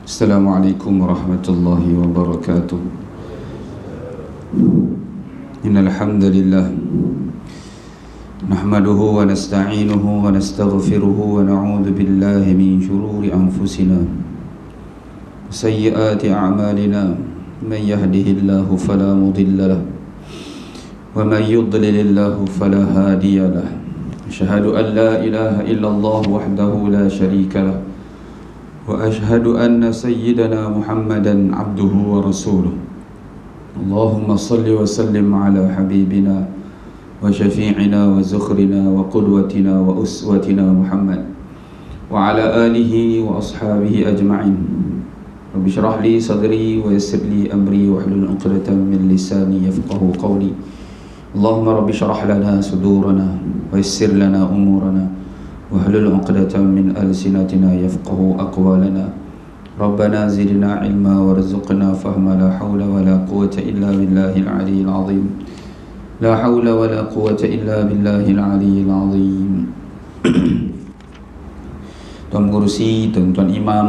Assalamualaikum warahmatullahi wabarakatuh. Innal hamdalillah nahmaduhu wa nasta'inuhu wa nastaghfiruhu wa na'udzu billahi min shururi anfusina wa sayyiati a'malina. Man yahdihillahu fala mudilla lahu wa man yudlilillahu fala hadiya lahu. Asyhadu an la ilaha illallah wahdahu la syarika lahu wa ashhadu anna sayyidana Muhammadan abduhu wa rasuluh. Allahumma salli wa sallim ala habibina wa syafi'ina wa zukhrina wa qudwatina wa uswatina Muhammad wa ala alihi wa ashabihi ajma'in. Rabbi shrah li sadri wa yassir li amri wa hlul 'uqdatam min lisani yafqahu qawli. Allahumma rabbi shrah lana sudurana wa yassir lana umurana wahlul 'uqdatam min alsinatina yafqahu aqwalana. Rabbana zidna ilma warzuqna fahma. La hawla wala quwwata illa billahil aliyyil azim. La hawla wala quwwata illa billahil aliyyil azim. Tuan Pengerusi, tuan-tuan imam,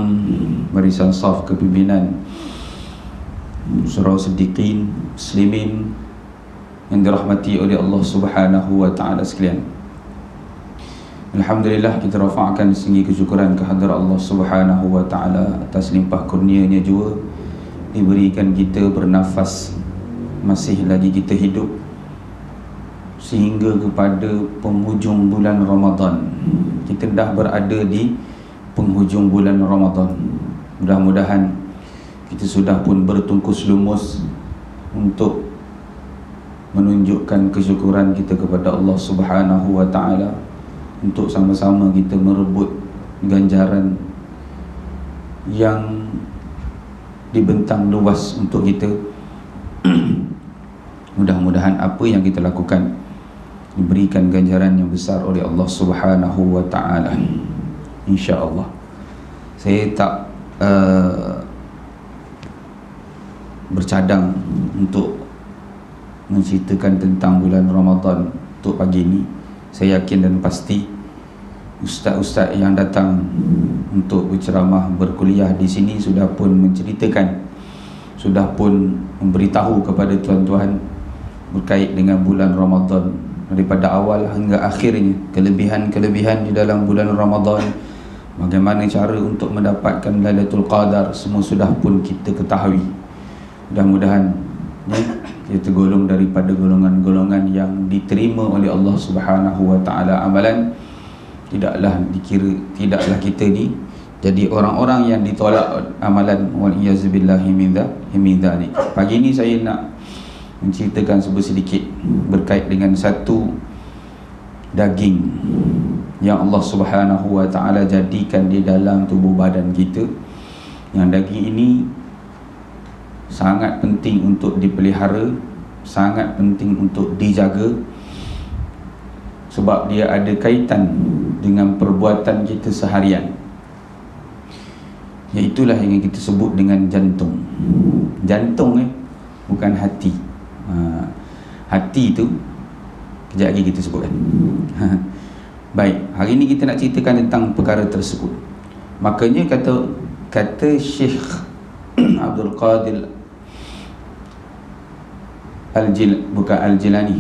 barisan saf kepimpinan, Surau Siddiqin, muslimin yang dirahmati oleh Allah Subhanahu wa taala sekalian. Alhamdulillah, kita rafa'kan tinggi kesyukuran kehadrat Allah Subhanahu wa taala atas limpah kurnianya jua diberikan kita bernafas, masih lagi kita hidup sehingga kepada penghujung bulan Ramadan. Kita dah berada di penghujung bulan Ramadan. Mudah-mudahan kita sudah pun bertungkus lumus untuk menunjukkan kesyukuran kita kepada Allah Subhanahu wa taala, untuk sama-sama kita merebut ganjaran yang dibentang luas untuk kita. Mudah-mudahan apa yang kita lakukan diberikan ganjaran yang besar oleh Allah Subhanahu wa taala, insya-Allah. Saya tak bercadang untuk menceritakan tentang bulan Ramadan untuk pagi ini. Saya yakin dan pasti ustaz-ustaz yang datang untuk berceramah, berkuliah di sini sudah pun menceritakan, sudah pun memberitahu kepada tuan-tuan berkait dengan bulan Ramadan daripada awal hingga akhirnya, kelebihan-kelebihan di dalam bulan Ramadan, bagaimana cara untuk mendapatkan Lailatul Qadar, semua sudah pun kita ketahui. Mudah-mudahan kita tergolong daripada golongan-golongan yang diterima oleh Allah Subhanahu wa taala amalan. Tidaklah kita ni jadi orang-orang yang ditolak amalan, wal iyazubillahi min dzalik. Pagi ni saya nak menceritakan sedikit berkait dengan satu daging yang Allah Subhanahu wa taala jadikan di dalam tubuh badan kita. Yang daging ini sangat penting untuk dipelihara, sangat penting untuk dijaga, sebab dia ada kaitan dengan perbuatan kita seharian. Iaitulah yang kita sebut dengan jantung. Jantung bukan hati. Hati tu kejap lagi kita sebutkan. Baik, hari ini kita nak ceritakan tentang perkara tersebut. Makanya kata Syekh Abdul Qadir Al-Jani,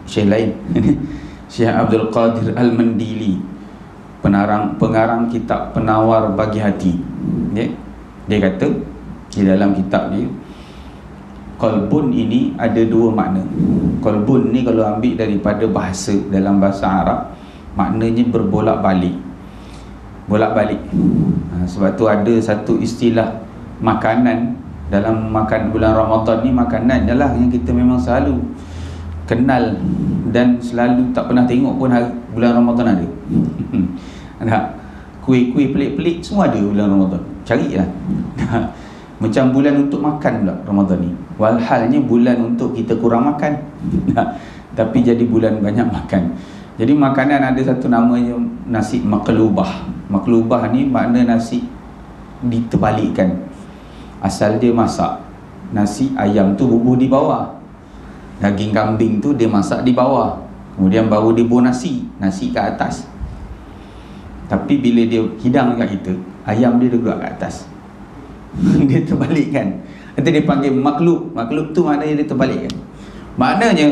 Syekh lain. Syekh Abdul Qadir Al-Mandili, pengarang kitab Penawar Bagi Hati. Dia kata di dalam kitab dia, qalbun ini ada dua makna. Qalbun ni kalau ambil daripada dalam bahasa Arab, maknanya berbolak-balik. Sebab tu ada satu istilah makanan dalam bulan Ramadan ni. Makanan adalah yang kita memang selalu kenal dan selalu tak pernah tengok pun bulan Ramadan ada. Ada kuih-kuih pelik-pelik semua ada bulan Ramadan. Carilah. Macam bulan untuk makan pula Ramadan ni. Walhalnya bulan untuk kita kurang makan. Tapi jadi bulan banyak makan. Jadi makanan ada satu namanya nasi maqlubah. Maqlubah ni makna nasi diterbalikkan. Asal dia masak nasi ayam tu bubuh di bawah, daging kambing tu dia masak di bawah, kemudian baru dia buah nasi ke atas. Tapi bila dia hidang kat kita, ayam dia gerak kat atas. Dia terbalikkan. Nanti dia panggil makhluk. Makhluk tu maknanya dia terbalikkan. Maknanya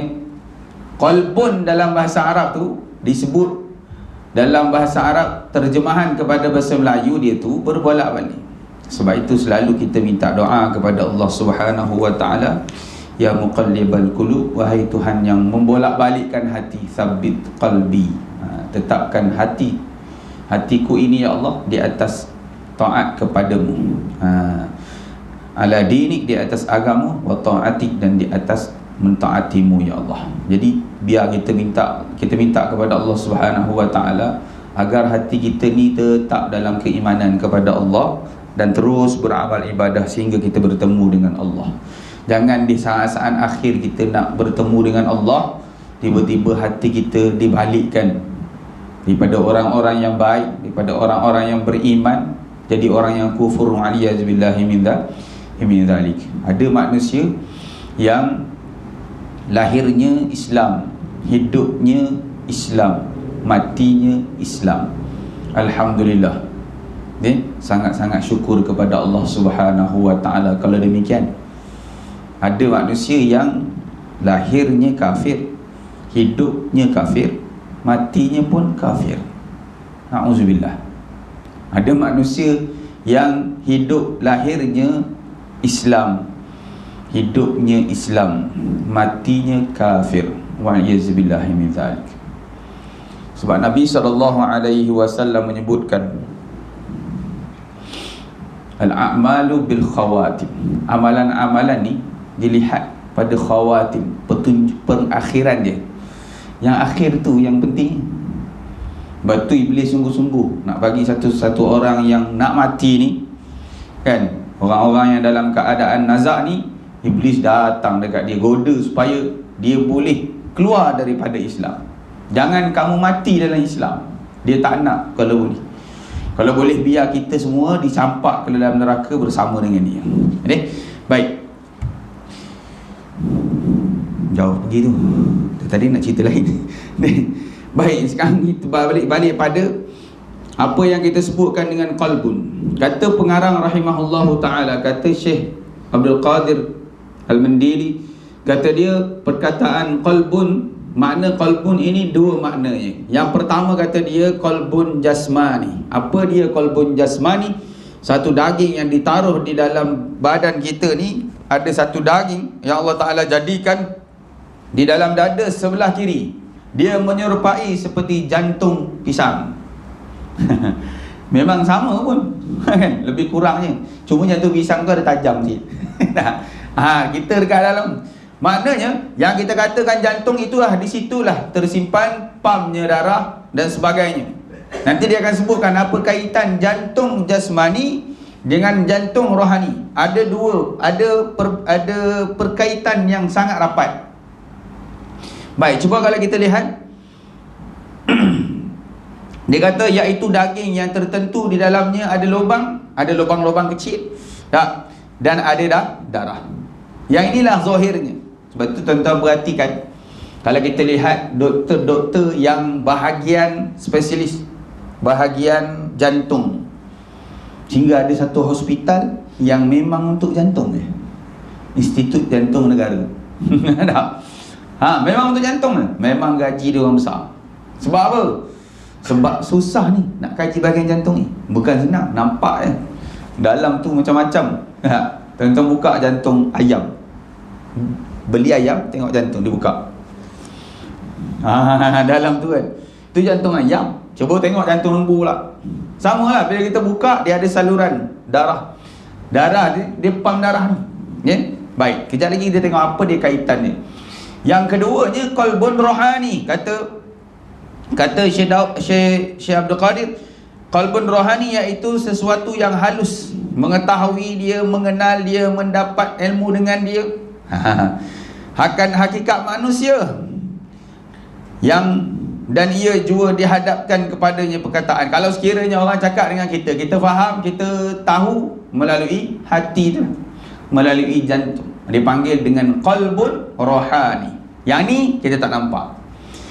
qalbun dalam bahasa Arab tu disebut, dalam bahasa Arab terjemahan kepada bahasa Melayu dia tu berbolak-balik. Sebab itu selalu kita minta doa kepada Allah Subhanahu wa taala, ya muqallibal qulub, wahai Tuhan yang membolak-balikkan hati, tsabbit qalbi, tetapkan hatiku ini ya Allah di atas taat kepadamu, ala dinik, di atas agama, wa taatik, dan di atas mentaatimu ya Allah. Jadi biar kita minta kepada Allah Subhanahu wa taala agar hati kita ni tetap dalam keimanan kepada Allah dan terus beramal ibadah sehingga kita bertemu dengan Allah. Jangan di saat-saat akhir kita nak bertemu dengan Allah, tiba-tiba hati kita dibalikkan daripada orang-orang yang baik, daripada orang-orang yang beriman, jadi orang yang kufur, wa'aliyazubillahi min dzalik. Ada manusia yang lahirnya Islam, hidupnya Islam, matinya Islam. Alhamdulillah. Sangat-sangat syukur kepada Allah Subhanahu wa taala kalau demikian. Ada manusia yang lahirnya kafir, hidupnya kafir, matinya pun kafir. Na'udzubillah. Ada manusia yang hidup lahirnya Islam, hidupnya Islam, matinya kafir. Wa'iyyazubillahi min dzalik. Sebab Nabi SAW menyebutkan al-a'malu bil khawatim. Amalan-amalan ni dilihat pada khawatim, perakhiran dia. Yang akhir tu yang penting. Batu iblis sungguh-sungguh nak bagi satu orang yang nak mati ni, kan, orang-orang yang dalam keadaan nazak ni, iblis datang dekat dia, goda supaya dia boleh keluar daripada Islam. Jangan kamu mati dalam Islam. Dia tak nak. Kalau boleh biar kita semua dicampak ke dalam neraka bersama dengan dia. Okay? Baik. Jauh pergi tu. Tadi nak cerita lain. Baik, sekarang kita balik pada apa yang kita sebutkan dengan qalbun. Kata pengarang rahimahullahu ta'ala, kata Syekh Abdul Qadir Al-Mandili, kata dia perkataan qalbun, makna qalbun ini dua maknanya. Yang pertama kata dia qalbun jasmani. Apa dia qalbun jasmani? Satu daging yang ditaruh di dalam badan kita ni, ada satu daging yang Allah Ta'ala jadikan di dalam dada sebelah kiri. Dia menyerupai seperti jantung pisang. Memang sama pun, lebih kurangnya. Cuma jantung pisang tu ada tajam sikit. Kita dekat dalam. Maknanya yang kita katakan jantung itulah, di situlah tersimpan pumpnya darah dan sebagainya. Nanti dia akan sebutkan apa kaitan jantung jasmani dengan jantung rohani. Ada perkaitan yang sangat rapat. Baik, cuba kalau kita lihat. Dia kata iaitu daging yang tertentu di dalamnya ada lubang-lubang kecil, dan ada darah. Yang inilah zahirnya. Sebab tu tuan-tuan perhatikan, kalau kita lihat doktor-doktor yang bahagian spesialis, bahagian jantung, sehingga ada satu hospital yang memang untuk jantung, Institut Jantung Negara. Memang untuk jantung, memang gaji dia orang besar. Sebab apa? Sebab susah ni nak kaji bahagian jantung ni. Bukan senang, nampak dalam tu macam-macam. Tuan-tuan buka jantung ayam, beli ayam, tengok jantung dibuka. Dalam tu kan, tu jantung ayam. Cuba tengok jantung lembu pula. Sama lah, bila kita buka, dia ada saluran darah. Dia pump darah ni. Baik, kejap lagi kita tengok apa dia kaitan ni. Yang keduanya qalbun rohani. Kata Syekh Abdul Qadir, qalbun rohani iaitu sesuatu yang halus, mengetahui dia, mengenal dia, mendapat ilmu dengan dia. Akan hakikat manusia dan ia juga dihadapkan kepadanya perkataan. Kalau sekiranya orang cakap dengan kita, kita faham, kita tahu melalui hati tu, melalui jantung. Dipanggil dengan qalbun rohani. Yang ni kita tak nampak.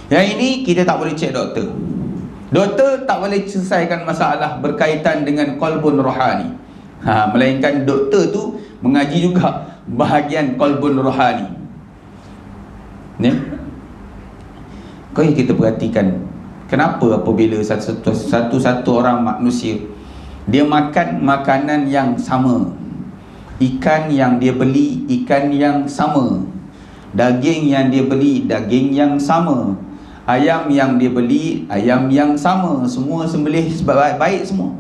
Yang ini kita tak boleh cek doktor. Doktor tak boleh selesaikan masalah berkaitan dengan qalbun rohani. Melainkan doktor tu mengaji juga bahagian qalbun rohani. Ni, kalau kita perhatikan, kenapa apabila satu orang manusia dia makan makanan yang sama, ikan yang dia beli ikan yang sama, daging yang dia beli daging yang sama, ayam yang dia beli ayam yang sama, semua sembelih baik semua,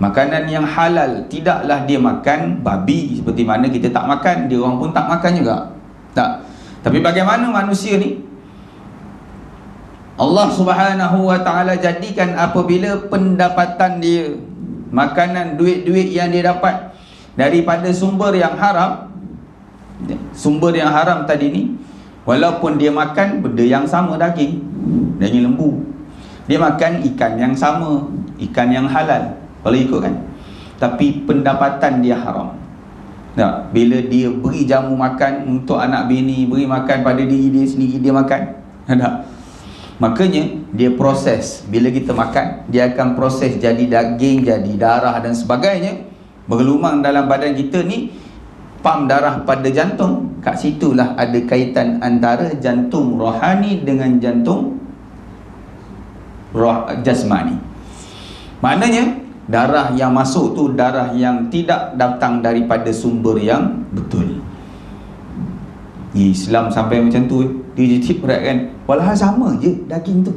makanan yang halal, tidaklah dia makan babi seperti mana kita tak makan, dia orang pun tak makan juga. Tak. Tapi bagaimana manusia ni, Allah Subhanahu wa ta'ala jadikan apabila pendapatan dia, makanan, duit-duit yang dia dapat daripada sumber yang haram, sumber yang haram tadi ni, walaupun dia makan benda yang sama, daging lembu, dia makan ikan yang sama, ikan yang halal kalau ikut kan, tapi pendapatan dia haram. Tak, bila dia beri jamu makan untuk anak bini, beri makan pada diri dia sendiri, dia makan. Tak, makanya dia proses. Bila kita makan, dia akan proses jadi daging, jadi darah dan sebagainya, bergelumang dalam badan kita ni, pam darah pada jantung. Kat situlah ada kaitan antara jantung rohani dengan jantung jasmani. Maknanya darah yang masuk tu darah yang tidak datang daripada sumber yang betul. Islam sampai macam tu, dia cicip berat kan, walhal sama je daging tu,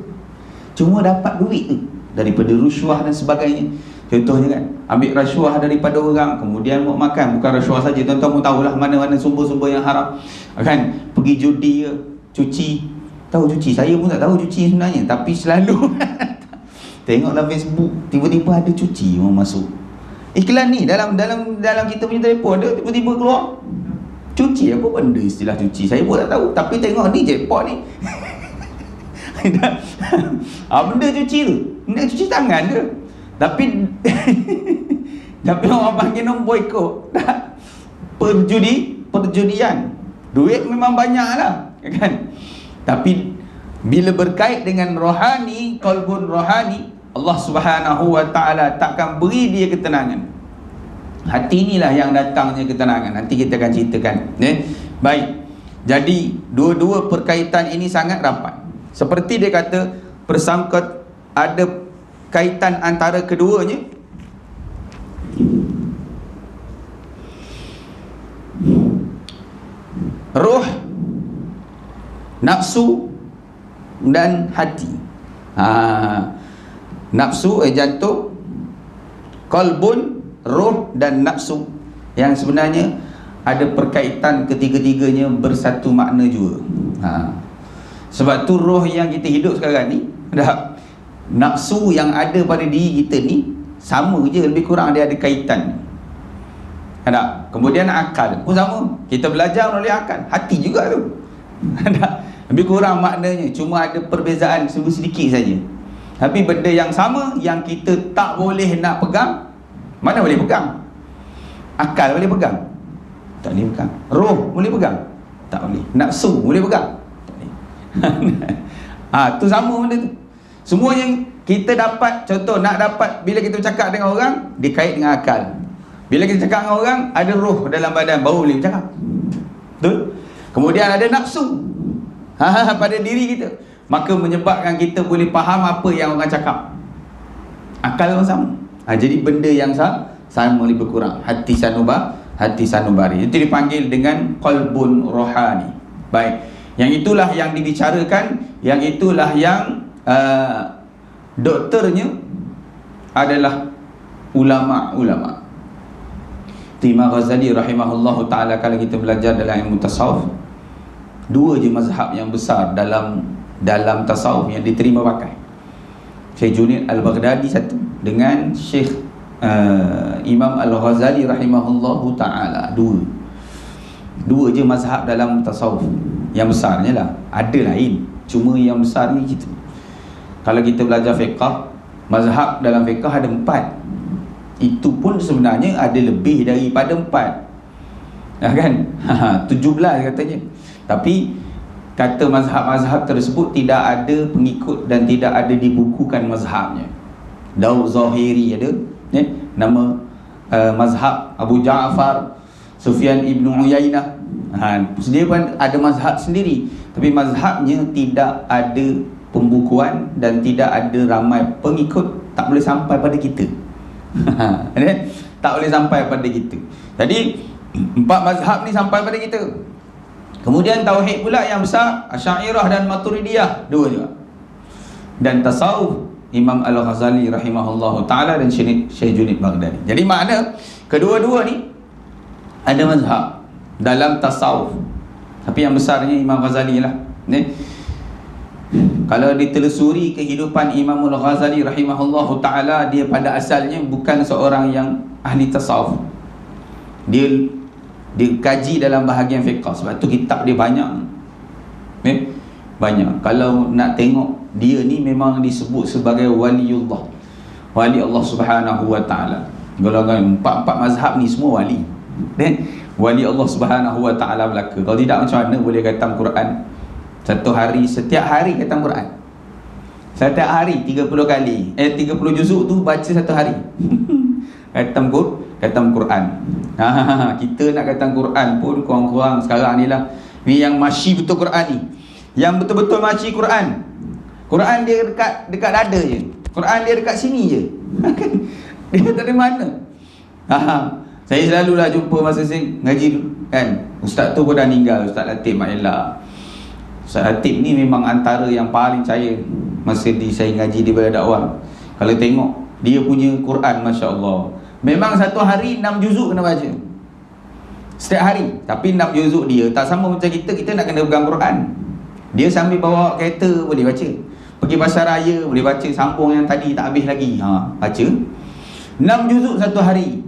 cuma dapat duit tu daripada rasuah dan sebagainya. Contohnya kan, ambil rasuah daripada orang, kemudian mau makan. Bukan rasuah saja, tuan-tuan pun tahulah mana-mana sumber-sumber yang haram kan. Pergi judi ke, cuci. Tahu cuci? Saya pun tak tahu cuci sebenarnya, tapi selalu tengoklah Facebook, tiba-tiba ada cuci orang masuk. Iklan ni dalam kita punya telefon ada, tiba-tiba keluar cuci. Apa benda istilah cuci? Saya pun tak tahu, tapi tengok ni jackpot ni. Benda cuci tu, benda cuci tangan dia. Tapi tapi orang panggil nombor ikut. Perjudian. Duit memang banyak lah kan. Tapi bila berkait dengan rohani, qalbun rohani, Allah Subhanahu wa ta'ala takkan beri dia ketenangan. Hati inilah yang datangnya ketenangan. Nanti kita akan ceritakan. Baik. Jadi dua-dua perkaitan ini sangat rapat. Seperti dia kata, persangkut ada kaitan antara keduanya. Roh, nafsu dan hati. Nafsu jantung, qalbun, roh dan nafsu, yang sebenarnya ada perkaitan ketiga-tiganya bersatu makna juga. Sebab tu roh yang kita hidup sekarang ni, nafsu yang ada pada diri kita ni sama je, lebih kurang dia ada kaitan. Tak? Kemudian akal pun sama, kita belajar melalui akal. Hati juga tu. Tak? Lebih kurang maknanya, cuma ada perbezaan sedikit saja. Tapi benda yang sama, yang kita tak boleh nak pegang. Mana boleh pegang? Akal boleh pegang? Tak boleh pegang. Roh boleh pegang? Tak boleh. Nafsu boleh pegang? Tak boleh. Tu sama benda tu. Semua yang kita dapat, contoh nak dapat, bila kita bercakap dengan orang, dikait dengan akal. Bila kita cakap dengan orang, ada roh dalam badan, baru boleh bercakap. Betul? Kemudian ada nafsu pada diri kita, maka menyebabkan kita boleh faham apa yang orang cakap. Akal pun sama. Jadi benda yang sama lebih kurang. Hati sanubari. Itu dipanggil dengan qalbun rohani. Baik. Yang itulah yang dibicarakan, yang itulah yang doktornya adalah ulama-ulama. Imam Ghazali rahimahullahu ta'ala, kalau kita belajar dalam ilmu tasawuf, dua je mazhab yang besar dalam tasawuf yang diterima pakai. Syekh Junaid Al-Baghdadi satu, dengan Syekh Imam Al-Ghazali rahimahullahu ta'ala. Dua je mazhab dalam tasawuf yang besarnya lah. Ada lain, cuma yang besar ni gitu. Kalau kita belajar fiqh, mazhab dalam fiqh ada 4. Itu pun sebenarnya ada lebih daripada 4, kan? 17 katanya. Tapi kata mazhab-mazhab tersebut tidak ada pengikut dan tidak ada dibukukan mazhabnya. Daud Zahiri ada, nama mazhab Abu Ja'far, Sufyan ibn Uyainah. Dia pun ada mazhab sendiri, tapi mazhabnya tidak ada pembukuan dan tidak ada ramai pengikut, tak boleh sampai pada kita. Tak boleh sampai pada kita. Jadi 4 mazhab ni sampai pada kita. Kemudian tauhid pula yang besar, Asy'ariyah dan Maturidiyah, 2 juga. Dan tasawuf, Imam Al-Ghazali rahimahullahu ta'ala dan Syekh Junaid Baghdadi. Jadi makna kedua-dua ni ada mazhab dalam tasawuf, tapi yang besarnya Imam Ghazali lah. Kalau ditelusuri kehidupan Imam Al-Ghazali rahimahullahu ta'ala, dia pada asalnya bukan seorang yang ahli tasawuf. Dia kaji dalam bahagian fiqh, sebab tu kitab dia banyak. Banyak. Kalau nak tengok, dia ni memang disebut sebagai waliullah, wali Allah Subhanahu wa ta'ala. Golongan 4 mazhab ni semua wali, wali Allah Subhanahu wa ta'ala belaka. Kalau tidak, macam mana boleh khatam Quran satu hari, setiap hari khatam Quran, setiap hari 30 kali, 30 juzuk tu baca satu hari. Khatam Quran. Kita nak khatam Quran pun kurang-kurang sekarang ni lah. Ni yang masyi betul Quran ni, yang betul-betul masyi Quran. Quran dia dekat dada je, Quran dia dekat sini je. Dia tak ada mana. Saya selalulah jumpa masa saya ngaji dulu kan, ustaz tu pun dah meninggal, Ustaz Latif Ma'ila. Ustaz Latif ni memang antara yang paling saya masa saya ngaji di Balai Dakwah. Kalau tengok dia punya Quran, Masya Allah, memang satu hari 6 juzuk kena baca setiap hari. Tapi 6 juzuk dia tak sama macam kita nak kena pegang Quran. Dia sambil bawa kereta boleh baca, pergi pasar raya boleh baca, sambung yang tadi tak habis lagi, baca 6 juzuk satu hari.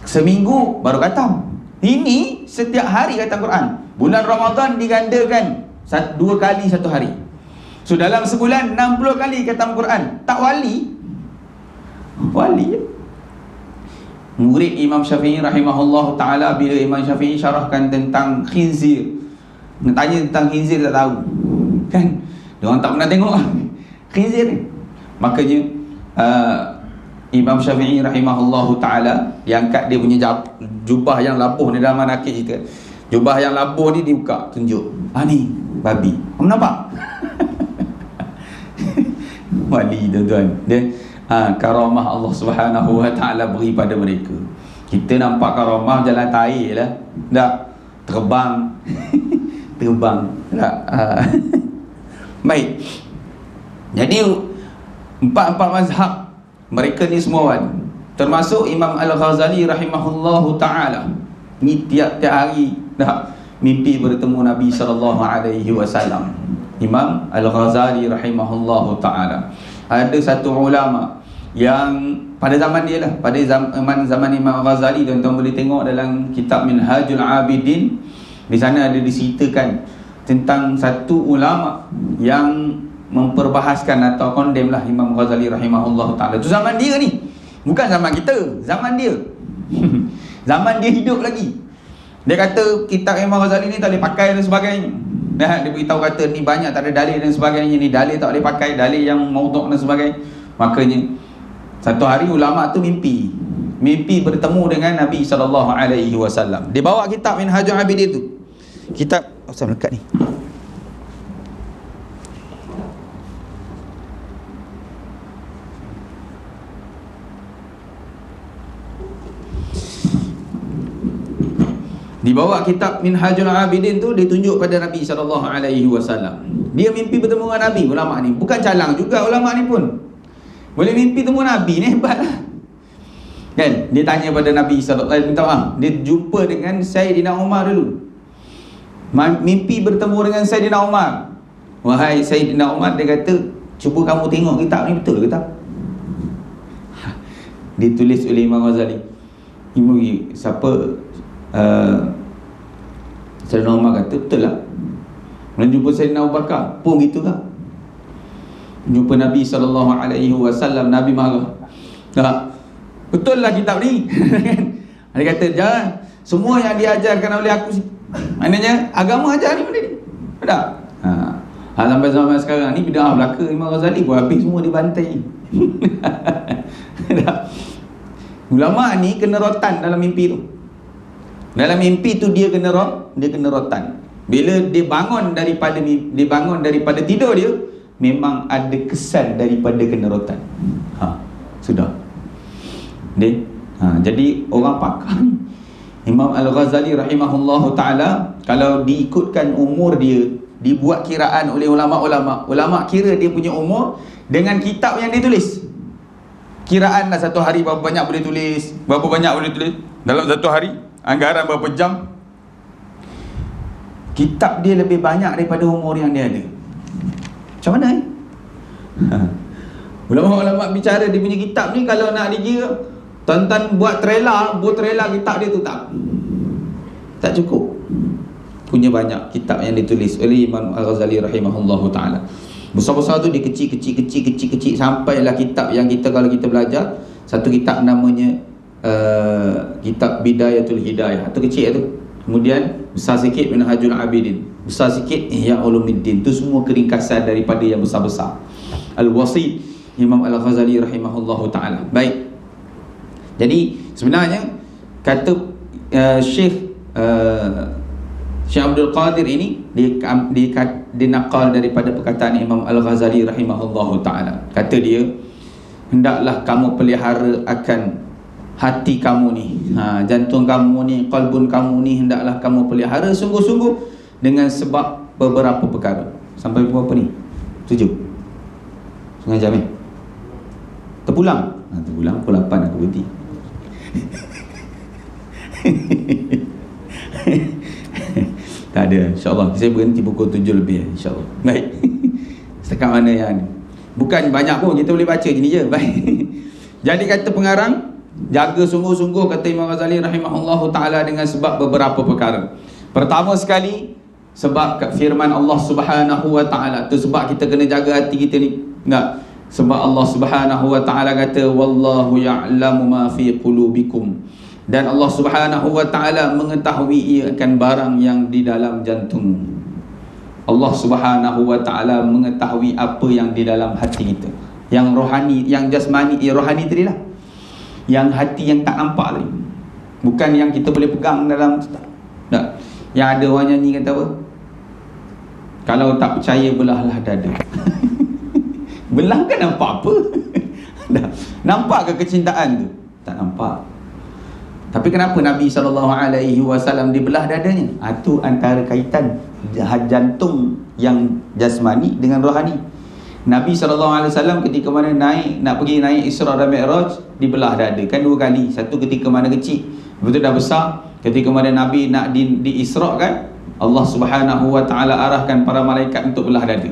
Seminggu baru khatam. Ini setiap hari khatam Quran. Bulan Ramadan digandakan 2 kali satu hari. So dalam sebulan 60 kali khatam Quran. Tak wali? Wali. Murid Imam Syafi'i rahimahullah ta'ala, bila Imam Syafi'i syarahkan tentang khinzir, nak tanya tentang khinzir tak tahu kan, diorang tak pernah tengok khinzir ni. Makanya Imam Syafi'i rahimahullah ta'ala, dia angkat dia punya jubah yang labuh ni, dalam manakib cerita, jubah yang labuh ni dibuka, tunjuk, ni babi, kamu nampak? Wali tuan-tuan. Dia karamah Allah Subhanahu wa ta'ala beri pada mereka. Kita nampak karamah jalan tair lah, tak terbang. Terbang tak. Baik, jadi 4 mazhab mereka ni semua wali, termasuk Imam Al-Ghazali rahimahullahu ta'ala. Ni tiap-tiap hari dah mimpi bertemu Nabi SAW. Imam Al-Ghazali rahimahullahu ta'ala. Ada satu ulama yang pada zaman dia lah, pada zaman Imam Al-Ghazali, tuan-tuan boleh tengok dalam kitab Minhajul Abidin. Di sana ada diceritakan tentang satu ulama yang memperbahaskan atau kondem lah Imam Ghazali rahimahullah ta'ala. Itu zaman dia ni, bukan zaman kita, zaman dia. Zaman dia hidup lagi. Dia kata kitab Imam Ghazali ni tak boleh pakai dan sebagainya. Dia beritahu kata ni banyak tak ada dalil dan sebagainya, ni dalil tak boleh pakai, dalil yang maudhu' dan sebagainya. Makanya satu hari ulama tu mimpi bertemu dengan Nabi SAW. Dia bawa kitab Minhajul Abidin tu. Kitab asal melekat ni. Dibawa kitab Minhajul Abidin tu, ditunjuk pada Nabi SAW. Dia mimpi bertemu dengan Nabi. Ulama ni bukan calang juga, ulama ni pun boleh mimpi temu Nabi ni, hebat lah kan. Dia tanya pada Nabi SAW, dia jumpa dengan Sayyidina Umar dulu, mimpi bertemu dengan Sayyidina Umar. Wahai Sayyidina Umar, dia kata, cuba kamu tengok kitab ni betul ke tak? Ditulis oleh Imam Ghazali. Siapa Sayyidina Umar kata, betul lah. Kemudian jumpa Sayyidina Abu Bakar pun gitu lah. Jumpa Nabi SAW, Nabi marah. Betul lah kitab ni. Dia kata, jangan, semua yang diajarkan oleh aku, maknanya agama ajar ni benda ni. Tak? Sampai zaman sekarang ni bid'ah belaka Imam Ghazali pun habis semua dibantai. Tak? Ulama ni kena rotan dalam mimpi tu. Dalam mimpi tu dia kena rotan. Bila dia bangun daripada tidur dia, memang ada kesan daripada kena rotan. Sudah. Jadi orang pakar ni, Imam Al-Ghazali rahimahullahu ta'ala, kalau diikutkan umur dia, dibuat kiraan oleh ulama kira dia punya umur dengan kitab yang ditulis. Kiraan lah satu hari berapa banyak boleh tulis dalam satu hari, anggaran berapa jam. Kitab dia lebih banyak daripada umur yang dia ada. Macam mana Ulama-ulama bicara dia punya kitab ni, kalau nak dikira tuan-tuan buat trailer kitab dia tu tak cukup. Punya banyak kitab yang ditulis oleh Imam Al-Ghazali rahimahullahu ta'ala. Besar-besar tu dia kecil sampailah kitab yang kita, kalau kita belajar, satu kitab namanya kitab Bidayatul Hidayah, tu kecil tu. Kemudian besar sikit Minhajul Abidin, besar sikit Ihya Ulumuddin. Tu semua keringkasan daripada yang besar-besar. Al-Wasit Imam Al-Ghazali rahimahullahu ta'ala. Baik. Jadi sebenarnya kata Syekh Abdul Qadir ini dinaqal daripada perkataan Imam Al-Ghazali rahimahullahu ta'ala. Kata dia, hendaklah kamu pelihara akan hati kamu ni, jantung kamu ni, qalbun kamu ni, hendaklah kamu pelihara sungguh-sungguh dengan sebab beberapa perkara. Sampai berapa ni? 7 setengah jam terpulang pukul 8 aku berhenti. Tak ada, insyaAllah saya berhenti pukul 7 lebih, insyaAllah. Baik. Setakat mana yang bukan banyak pun, kita boleh baca je. Baik. Jadi kata pengarang, jaga sungguh-sungguh, kata Imam Ghazali rahimahullahu ta'ala, dengan sebab beberapa perkara. Pertama sekali, sebab firman Allah subhanahu wa ta'ala. Tu sebab kita kena jaga hati kita ni. Enggak. Sebab Allah subhanahu wa ta'ala kata, wallahu ya'lamu ma fi qulubikum. Dan Allah subhanahu wa ta'ala mengetahui akan barang yang di dalam jantung. Allah subhanahu wa ta'ala mengetahui apa yang di dalam hati kita, yang rohani, yang jasmani. Rohani tadi lah, yang hati yang tak nampak tadi, bukan yang kita boleh pegang dalam. Tak. Yang ada orang nyanyi kata apa, kalau tak percaya belahlah dada. Belah kan nampak apa? Nampak ke kecintaan tu? Tak nampak. Tapi kenapa Nabi SAW dibelah dadanya? Itu antara kaitan jantung yang jasmani dengan rohani. Nabi SAW ketika mana nak pergi Isra dan Mi'raj, dibelah dada. Kan 2 kali. Satu ketika mana kecil, betul dah besar. Ketika mana Nabi nak di Isra kan, Allah subhanahu wa ta'ala arahkan para malaikat untuk belah dada.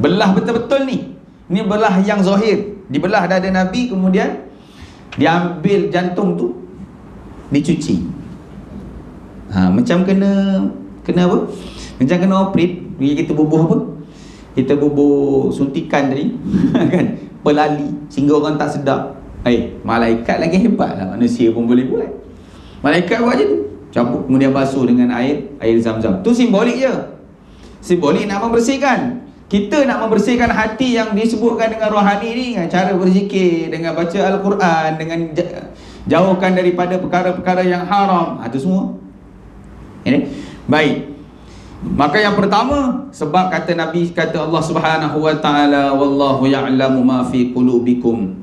Belah betul-betul ni. Ini belah yang zahir. Dibelah dada Nabi, kemudian diambil jantung tu, dicuci. Macam kena apa? Macam kena operate. Kita bubuh apa? Kita bubuh suntikan tadi. Kan? Pelali sehingga orang tak sedap. Malaikat lagi hebat lah. Manusia pun boleh buat. Malaikat buat je tu. Cabut, kemudian basuh dengan air zam-zam. Tu simbolik je. Simbolik nak membersihkan. Kita nak membersihkan hati yang disebutkan dengan rohani ni, dengan cara berzikir, dengan baca Al-Quran, dengan jauhkan daripada perkara-perkara yang haram. Itu semua. Baik. Maka yang pertama, sebab kata Nabi, kata Allah subhanahu wa ta'ala, wallahu ya'lamu ma fi qulubikum.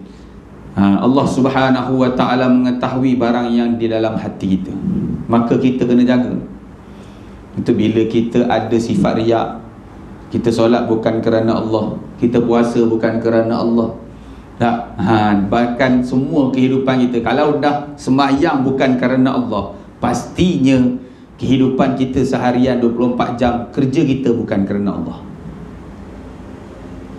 Allah subhanahu wa ta'ala mengetahui barang yang di dalam hati kita. Maka kita kena jaga. Itu bila kita ada sifat riak. Kita solat bukan kerana Allah, kita puasa bukan kerana Allah. Tak. Bahkan semua kehidupan kita, kalau dah sembahyang bukan kerana Allah, pastinya kehidupan kita seharian 24 jam, kerja kita bukan kerana Allah.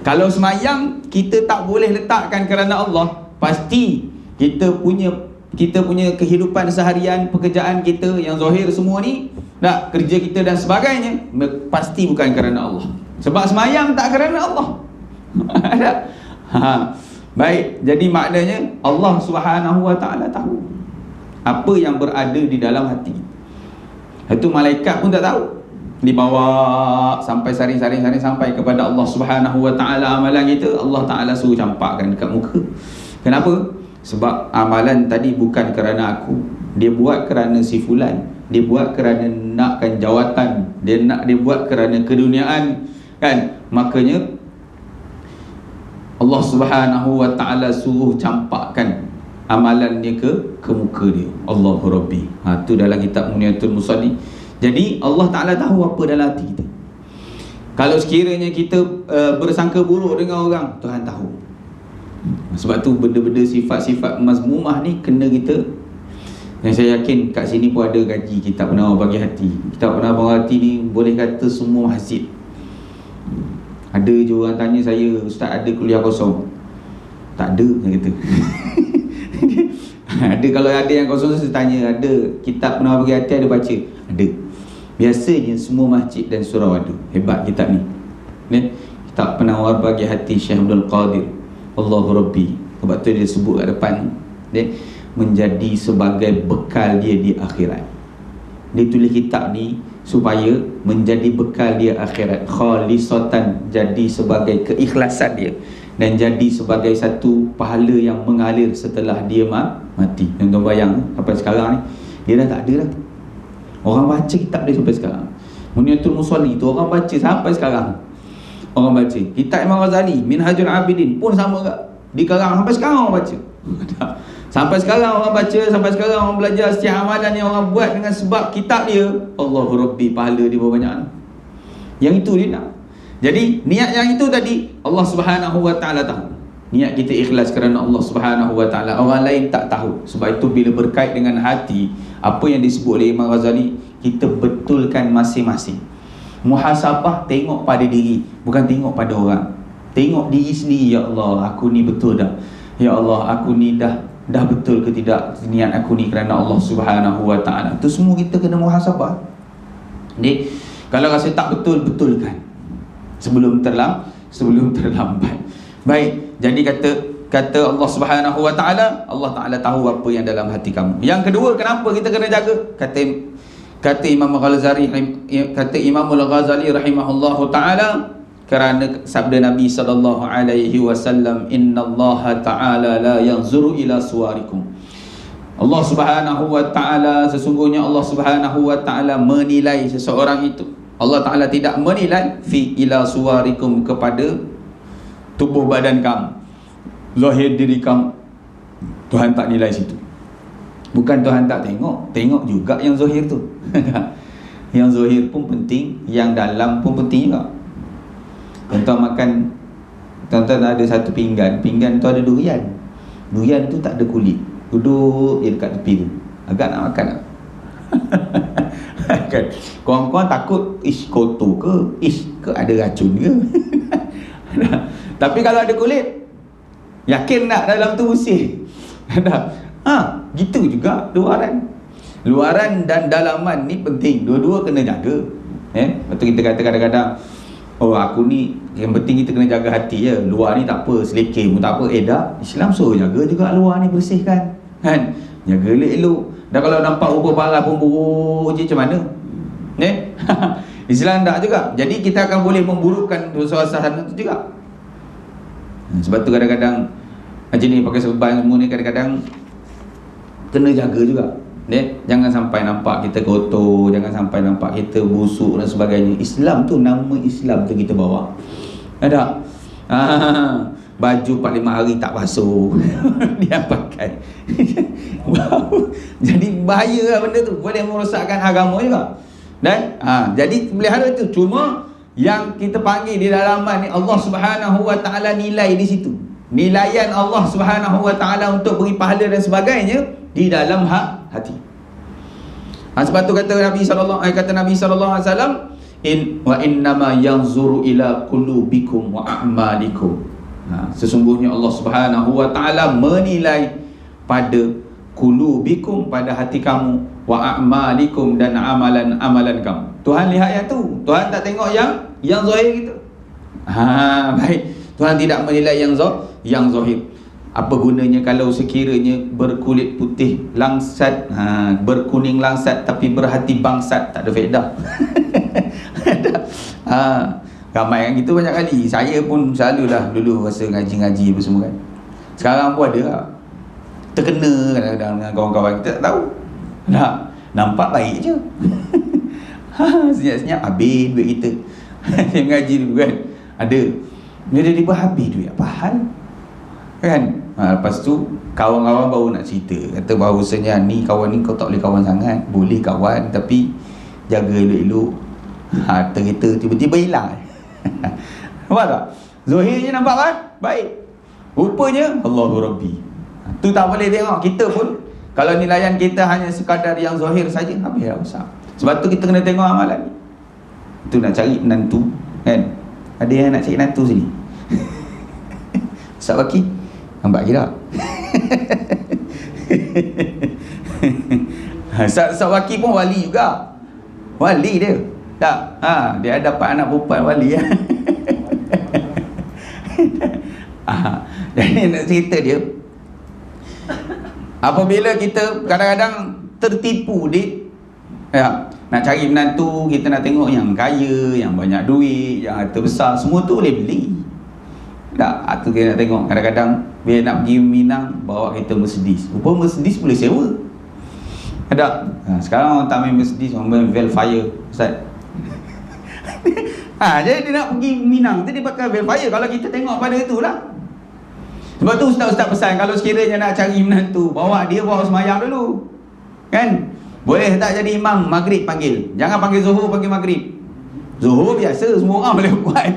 Kalau sembahyang kita tak boleh letakkan kerana Allah, pasti kita punya kehidupan seharian, pekerjaan kita yang zahir semua ni, tak, kerja kita dan sebagainya, pasti bukan kerana Allah. Sebab sembahyang tak kerana Allah. Baik, jadi maknanya Allah subhanahu wa ta'ala tahu apa yang berada di dalam hati. Itu malaikat pun tak tahu. dibawa sampai saring-saring sampai kepada Allah Subhanahu wa taala. Amalan kita Allah Taala suruh campakkan dekat muka. Kenapa? Sebab amalan tadi bukan kerana aku, dia buat kerana si fulan, dia buat kerana nakkan jawatan, dia buat kerana keduniaan, kan? Makanya Allah Subhanahu wa taala suruh campakkan amalan dia ke muka dia. Allahu Rabbi. Tu dalam kitab Muniyatul Musalli. Jadi Allah Ta'ala tahu apa dalam hati kita. Kalau sekiranya kita bersangka buruk dengan orang, Tuhan tahu. Sebab tu benda-benda sifat-sifat mazmumah ni kena kita. Dan saya yakin kat sini pun ada gaji kitab penawar bagi hati. Kitab penawar bagi hati ni boleh kata semua masjid. Ada je orang tanya saya, Ustaz ada kuliah kosong? Tak ada, saya kata. Ada, kalau ada yang kosong saya tanya, ada kitab penawar bagi hati ada baca? Ada. Biasanya semua masjid dan surau ada. Hebat kitab ni. Kitab penawar bagi hati Syekh Abdul Qadir, Allahu Rabbi. Sebab tu dia sebut kat depan ni, menjadi sebagai bekal dia di akhirat. Dia tulis kitab ni supaya menjadi bekal dia akhirat, khalisatan, jadi sebagai keikhlasan dia, dan jadi sebagai satu pahala yang mengalir setelah dia mati. Dan tuan bayang sampai sekarang ni dia dah tak ada dah. Orang baca kitab dia sampai sekarang. Muniyatul Musalli tu orang baca sampai sekarang. Orang baca kitab Imam Ghazali Minhajul Abidin pun sama juga, dikarang sampai sekarang orang baca. Sampai sekarang orang baca, sampai sekarang orang belajar. Setiap amalan yang orang buat dengan sebab kitab dia, Allahu Rabbi, pahala dia berbanyak. Yang itu dia nak. Jadi niat yang itu tadi Allah Subhanahu wa taala tahu. Niat kita ikhlas kerana Allah Subhanahu wa taala. Orang lain tak tahu. Sebab itu bila berkait dengan hati, apa yang disebut oleh Imam Ghazali, kita betulkan masing-masing. Muhasabah, tengok pada diri, bukan tengok pada orang. Tengok diri sendiri. Ya Allah, aku ni betul dah. Ya Allah, aku ni dah betul ke tidak niat aku ni kerana Allah Subhanahu wa taala. Itu semua kita kena muhasabah. Jadi kalau rasa tak betul, betulkan sebelum terlambat. Baik, jadi kata Allah Subhanahu wa taala, Allah Taala tahu apa yang dalam hati kamu. Yang kedua, kenapa kita kena jaga? Kata Imam Al-Ghazali rahimahullahu taala, kerana sabda Nabi sallallahu alaihi wasallam, innallaha ta'ala la yanzuru ila suwarikum. Allah Subhanahu wa taala, sesungguhnya Allah Subhanahu wa taala menilai seseorang itu. Allah Taala tidak menilai ila suwarikum, kepada tubuh badan kamu, zahir diri kamu. Tuhan tak nilai situ. Bukan Tuhan tak tengok juga yang zahir tu. Yang zahir pun penting, yang dalam pun penting juga. Tuan-tuan makan, tuan-tuan ada satu pinggan tu ada durian. Durian tu tak ada kulit, duduk je dekat tepi tu. Agak nak makan tak? Kan? Korang-korang takut, kotor ke, ada racun ke? Tapi kalau ada kulit, yakin tak dalam tu bersih? Gitu juga luaran dan dalaman ni penting, dua-dua kena jaga. Lepas tu kita kata kadang-kadang, oh aku ni, yang penting kita kena jaga hati je, luar ni tak apa, selekeh pun tak apa. Tak, Islam suruh jaga juga luar ni, bersihkan, kan? Jaga elok-elok. Dan kalau nampak rupa parah pun buruk je, macam mana? Islam tak juga. Jadi kita akan boleh memburukkan suasana tu juga. Sebab tu kadang-kadang macam ni, pakai serban semua ni, kadang-kadang kena jaga juga. Jangan sampai nampak kita kotor, jangan sampai nampak kita busuk dan sebagainya. Islam tu, nama Islam tu kita bawa. Ada baju 4-5 hari tak basuh dia pakai. Jadi bahaya lah benda tu, boleh merosakkan agama juga. Dan jadi pelihara tu. Cuma yang kita panggil di dalaman ni, Allah Subhanahu wa taala nilai di situ. Nilaian Allah Subhanahu wa taala untuk beri pahala dan sebagainya di dalam hati. Sebab tu kata Nabi sallallahu alaihi wasallam, wa innama yanzuru ila qulubikum wa a'malikum. Sesungguhnya Allah Subhanahu wa taala menilai pada qulubikum, pada hati kamu, wa a'malikum, dan amalan-amalan kamu. Tuhan lihat yang tu. Tuhan tak tengok yang zahir kita. Baik. Tuhan tidak menilai yang zahir. Apa gunanya kalau sekiranya berkulit putih langsat, berkuning langsat tapi berhati bangsat, tak ada faedah. Ramai kan kita banyak kali. Saya pun selalulah dulu rasa ngaji-ngaji apa semua kan. Sekarang pun ada lah. Terkena kadang-kadang dengan kawan-kawan kita tak tahu. Nampak baik je. Senyap-senyap habis duit kita. Dia mengaji dulu kan. Ada. Dia tiba-tiba habis duit. Apa hal? Kan? Lepas tu kawan-kawan baru nak cerita. Kata bahawasanya ni kawan ni kau tak boleh kawan sangat. Boleh kawan tapi jaga elok-elok. Harta kita tiba-tiba hilang. Nampak tak? Zahirnya nampak kan? Baik. Rupanya Allahu Rabbi. Tu tak boleh tengok. Kita pun kalau nilaian kita hanya sekadar yang zahir saja, habis dah besar. Sebab tu kita kena tengok amalan ni. Tu nak cari menantu kan? Ada yang nak cari menantu sini. Ustaz Waki nampak kira. Ustaz Waki pun wali juga. Wali dia. Tak. Dia dapat anak perempuan wali ya. Jadi nak cerita dia, apabila kita kadang-kadang tertipu nak cari menantu, kita nak tengok yang kaya, yang banyak duit, yang harta besar, semua tu boleh beli. Tak, tu kita nak tengok. Kadang-kadang bila nak pergi Minang, bawa kereta Mercedes. Rupa Mercedes boleh sewa. Ada. Sekarang orang tak main Mercedes, orang main Velfire, Ustaz. Jadi dia nak pergi Minang tu dia pakai Velfire. Kalau kita tengok pada itulah. Sebab tu ustaz-ustaz pesan, kalau sekiranya nak cari menantu, bawa semayang dulu. Kan? Boleh tak jadi imam maghrib panggil. Jangan panggil Zuhur, panggil maghrib. Zuhur biasa, semua orang boleh buat.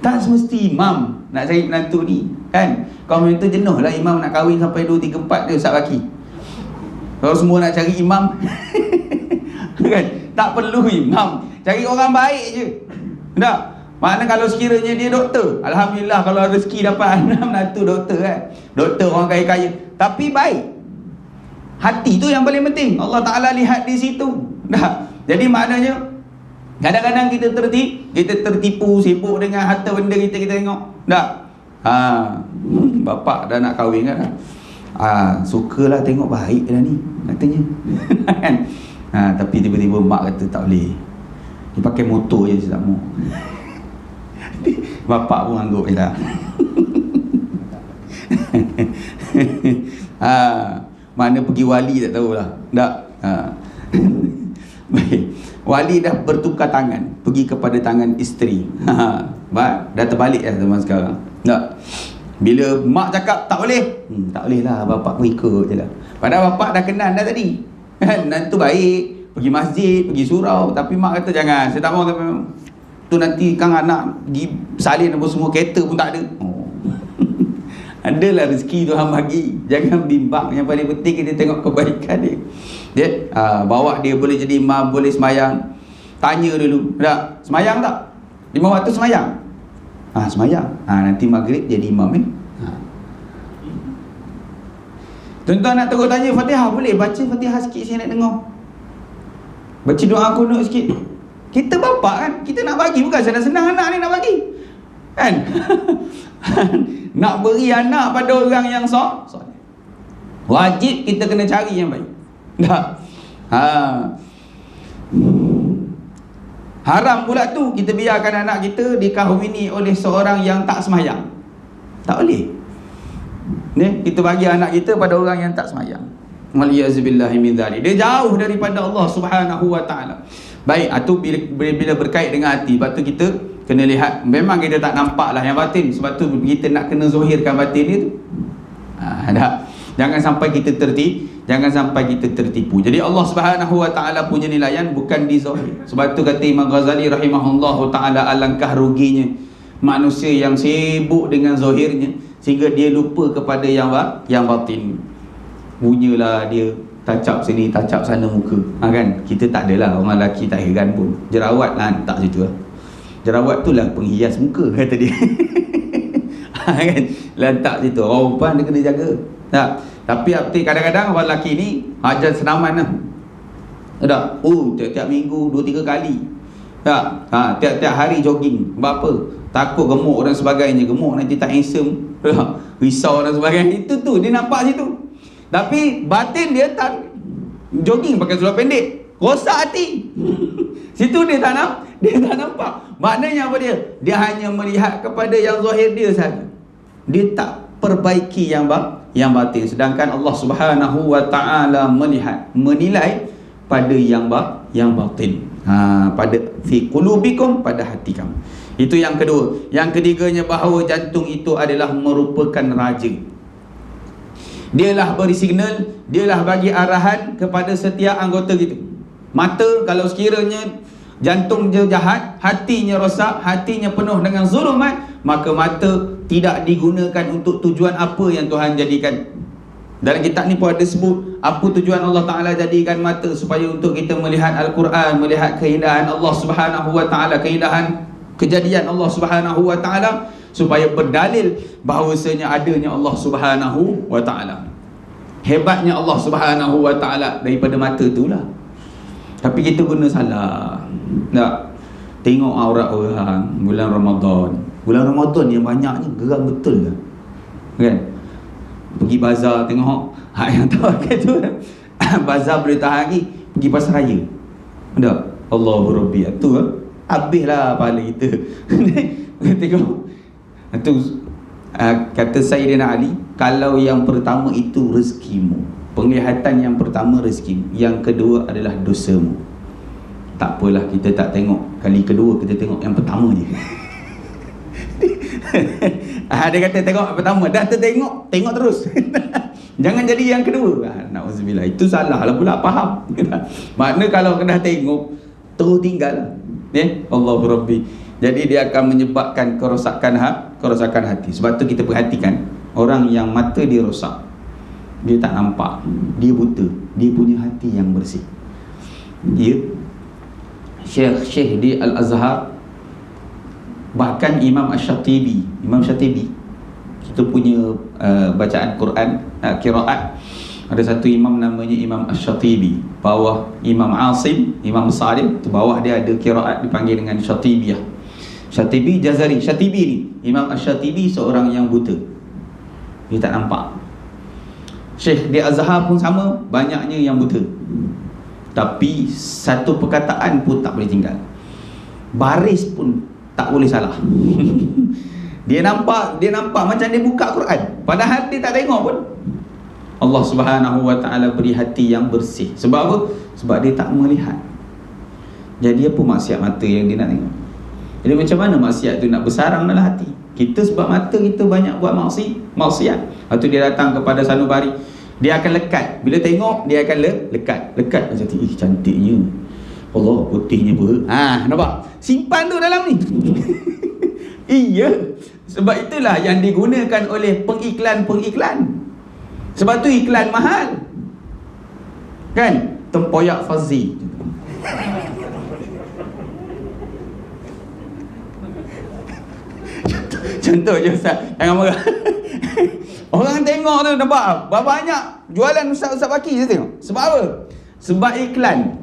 Tak semesti imam nak cari menantu ni. Kan? Kau menantu jenuh lah imam nak kahwin sampai 2, 3, 4 dia Ustaz Waki. Kalau semua nak cari imam kan? Tak perlu imam. Cari orang baik je. Tak? Makna kalau sekiranya dia doktor, alhamdulillah kalau rezeki dapat anak menantu doktor kan. Doktor orang kaya-kaya. Tapi baik. Hati tu yang paling penting. Allah Ta'ala lihat di situ. Dah. Jadi maknanya kadang-kadang kita tertipu sibuk dengan harta benda kita tengok. Tak? Bapak dah nak kahwin kan. Sukalah tengok baik dah ni katanya. Kan? Tapi tiba-tiba mak kata tak boleh. Dia pakai motor je saya tak mau. Bapak pun anggap je lah. Mana pergi wali tak tahulah. Tak. Baik. Wali dah bertukar tangan, pergi kepada tangan isteri. Dah terbalik dah zaman sekarang. Tak. Bila mak cakap tak boleh, tak boleh lah, bapak pun ikut je lah. Padahal bapak dah kenal dah tadi. Kan? Nanti baik, pergi masjid, pergi surau. Tapi mak kata jangan, saya tak mahu. Tu nanti kang anak pergi salin apa semua, kereta pun tak ada. Adalah rezeki Tuhan bagi. Jangan bimbang. Yang paling penting kita tengok kebaikan dia. Bawa dia boleh jadi imam, boleh semayang. Tanya dulu, tak? Semayang tak? 5 waktu semayang? Semayang. Nanti maghrib jadi imam Tuan-tuan nak terus tanya Fatihah, boleh? Baca Fatihah sikit saya nak dengar. Baca doa kunut sikit. Kita bapak kan, kita nak bagi, bukan senang-senang anak ni nak bagi. Kan? Nak beri anak pada orang yang soleh. Wajib kita kena cari yang baik. Tak? Haram pula tu kita biarkan anak kita dikahwini oleh seorang yang tak semayang. Tak boleh. Ni kita bagi anak kita pada orang yang tak semayang. Waliyazubillahi min dzalik. Dia jauh daripada Allah Subhanahu wa taala. Baik, itu bila berkait dengan hati. Lepas tu kita kena lihat, memang kita tak nampak lah yang batin. Sebab tu kita nak kena zahirkan batin dia tu. Jangan sampai kita tertipu. Jadi Allah Subhanahu wa taala punya nilaian bukan di zahir. Sebab tu kata Imam Ghazali rahimahullahu taala, alangkah ruginya manusia yang sibuk dengan zahirnya sehingga dia lupa kepada yang batin. Punyalah dia tacap sini, tacap sana muka. Kan? Kita tak adalah, orang lelaki tak heran pun. Jerawat lah tak situ lah. Jerawat tu lah penghias muka kata dia. Kan? Letak situ. Orang perempuan dia kena jaga. Tak? Tapi kadang-kadang orang lelaki ni ajar senaman lah. Tak? Tiap-tiap minggu 2-3 kali. Tak? Tiap-tiap hari jogging. Sebab apa? Takut gemuk dan sebagainya. Gemuk nanti tak handsome. Risau dan sebagainya. Itu tu dia nampak situ. Tapi batin dia tak jogging pakai seluar pendek. Rosak hati. Situ dia tak nampak. Maknanya apa dia? Dia hanya melihat kepada yang zahir dia saja. Dia tak perbaiki yang batin. Sedangkan Allah Subhanahu wa taala menilai pada yang batin. Pada fi qulubikum, pada hati kamu. Itu yang kedua. Yang ketiganya, bahawa jantung itu adalah merupakan raja. Dialah beri signal, dialah bagi arahan kepada setiap anggota kita. Mata, kalau sekiranya jantungnya jahat, hatinya rosak, hatinya penuh dengan zulumat, maka mata tidak digunakan untuk tujuan apa yang Tuhan jadikan. Dalam kitab ni pun ada sebut apa tujuan Allah Ta'ala jadikan mata, supaya untuk kita melihat Al-Quran, melihat keindahan Allah Subhanahu wa Ta'ala, keindahan kejadian Allah Subhanahu wa Ta'ala, supaya berdalil bahawasanya adanya Allah Subhanahu wa Ta'ala, hebatnya Allah Subhanahu wa Ta'ala daripada mata itulah. Tapi kita guna salah. Tak tengok aurat orang bulan Ramadan. Bulan Ramadan yang banyaknya geram betul ke? Kan? Pergi bazar tengok. Yang tahu kan tu. Bazar boleh tahan lagi, pergi pasar raya. Tak? Allahu Rabbi. Tu habislah pahala kita. Tengok. Itu kata Sayyidina Ali, kalau yang pertama itu rezekimu, penglihatan yang pertama rezekimu, yang kedua adalah dosamu. Tak apalah, kita tak tengok kali kedua, kita tengok yang pertama je. Dia kata tengok yang pertama, dah tertengok, tengok terus. Jangan jadi yang kedua. Na'udzubillah, itu salah lah pula, faham. Makna kalau kena tengok terus tinggal. Allahu Rabbi. Jadi dia akan menyebabkan kerosakan hati. Sebab tu kita perhatikan orang yang mata dia rosak, dia tak nampak, dia buta, dia punya hati yang bersih. Ya, Syekh di Al-Azhar, bahkan Imam Ash-Shatibi, kita punya bacaan Quran, qiraat, ada satu imam namanya Imam Ash-Shatibi, bawah Imam Asim, Imam Salim, bawah dia ada qiraat dipanggil dengan Shatibiyah. Shatibi Jazari. Shatibi ni, Imam Ash-Shatibi seorang yang buta, dia tak nampak. Syekh di Azhar pun sama, banyaknya yang buta, tapi satu perkataan pun tak boleh tinggal, baris pun tak boleh salah. Dia nampak macam dia buka Quran, padahal dia tak tengok pun. Allah Subhanahu wa Ta'ala beri hati yang bersih. Sebab apa? Sebab dia tak melihat. Jadi apa maksiat mata yang dia nak tengok? Jadi macam mana maksiat tu nak bersarang dalam hati? Kita sebab mata kita banyak buat maksiat. Lepas tu dia datang kepada sanubari, dia akan lekat. Bila tengok, dia akan lekat macam tu. Cantiknya, Allah, putihnya pun. Nampak? Simpan tu dalam ni. Iya. Sebab itulah yang digunakan oleh pengiklan. Sebab tu iklan mahal. Kan? Tempoyak Fazi. Contoh je Ustaz, jangan marah. Orang tengok tu nampak banyak jualan Ustaz Baki je tengok. Sebab apa? Sebab iklan.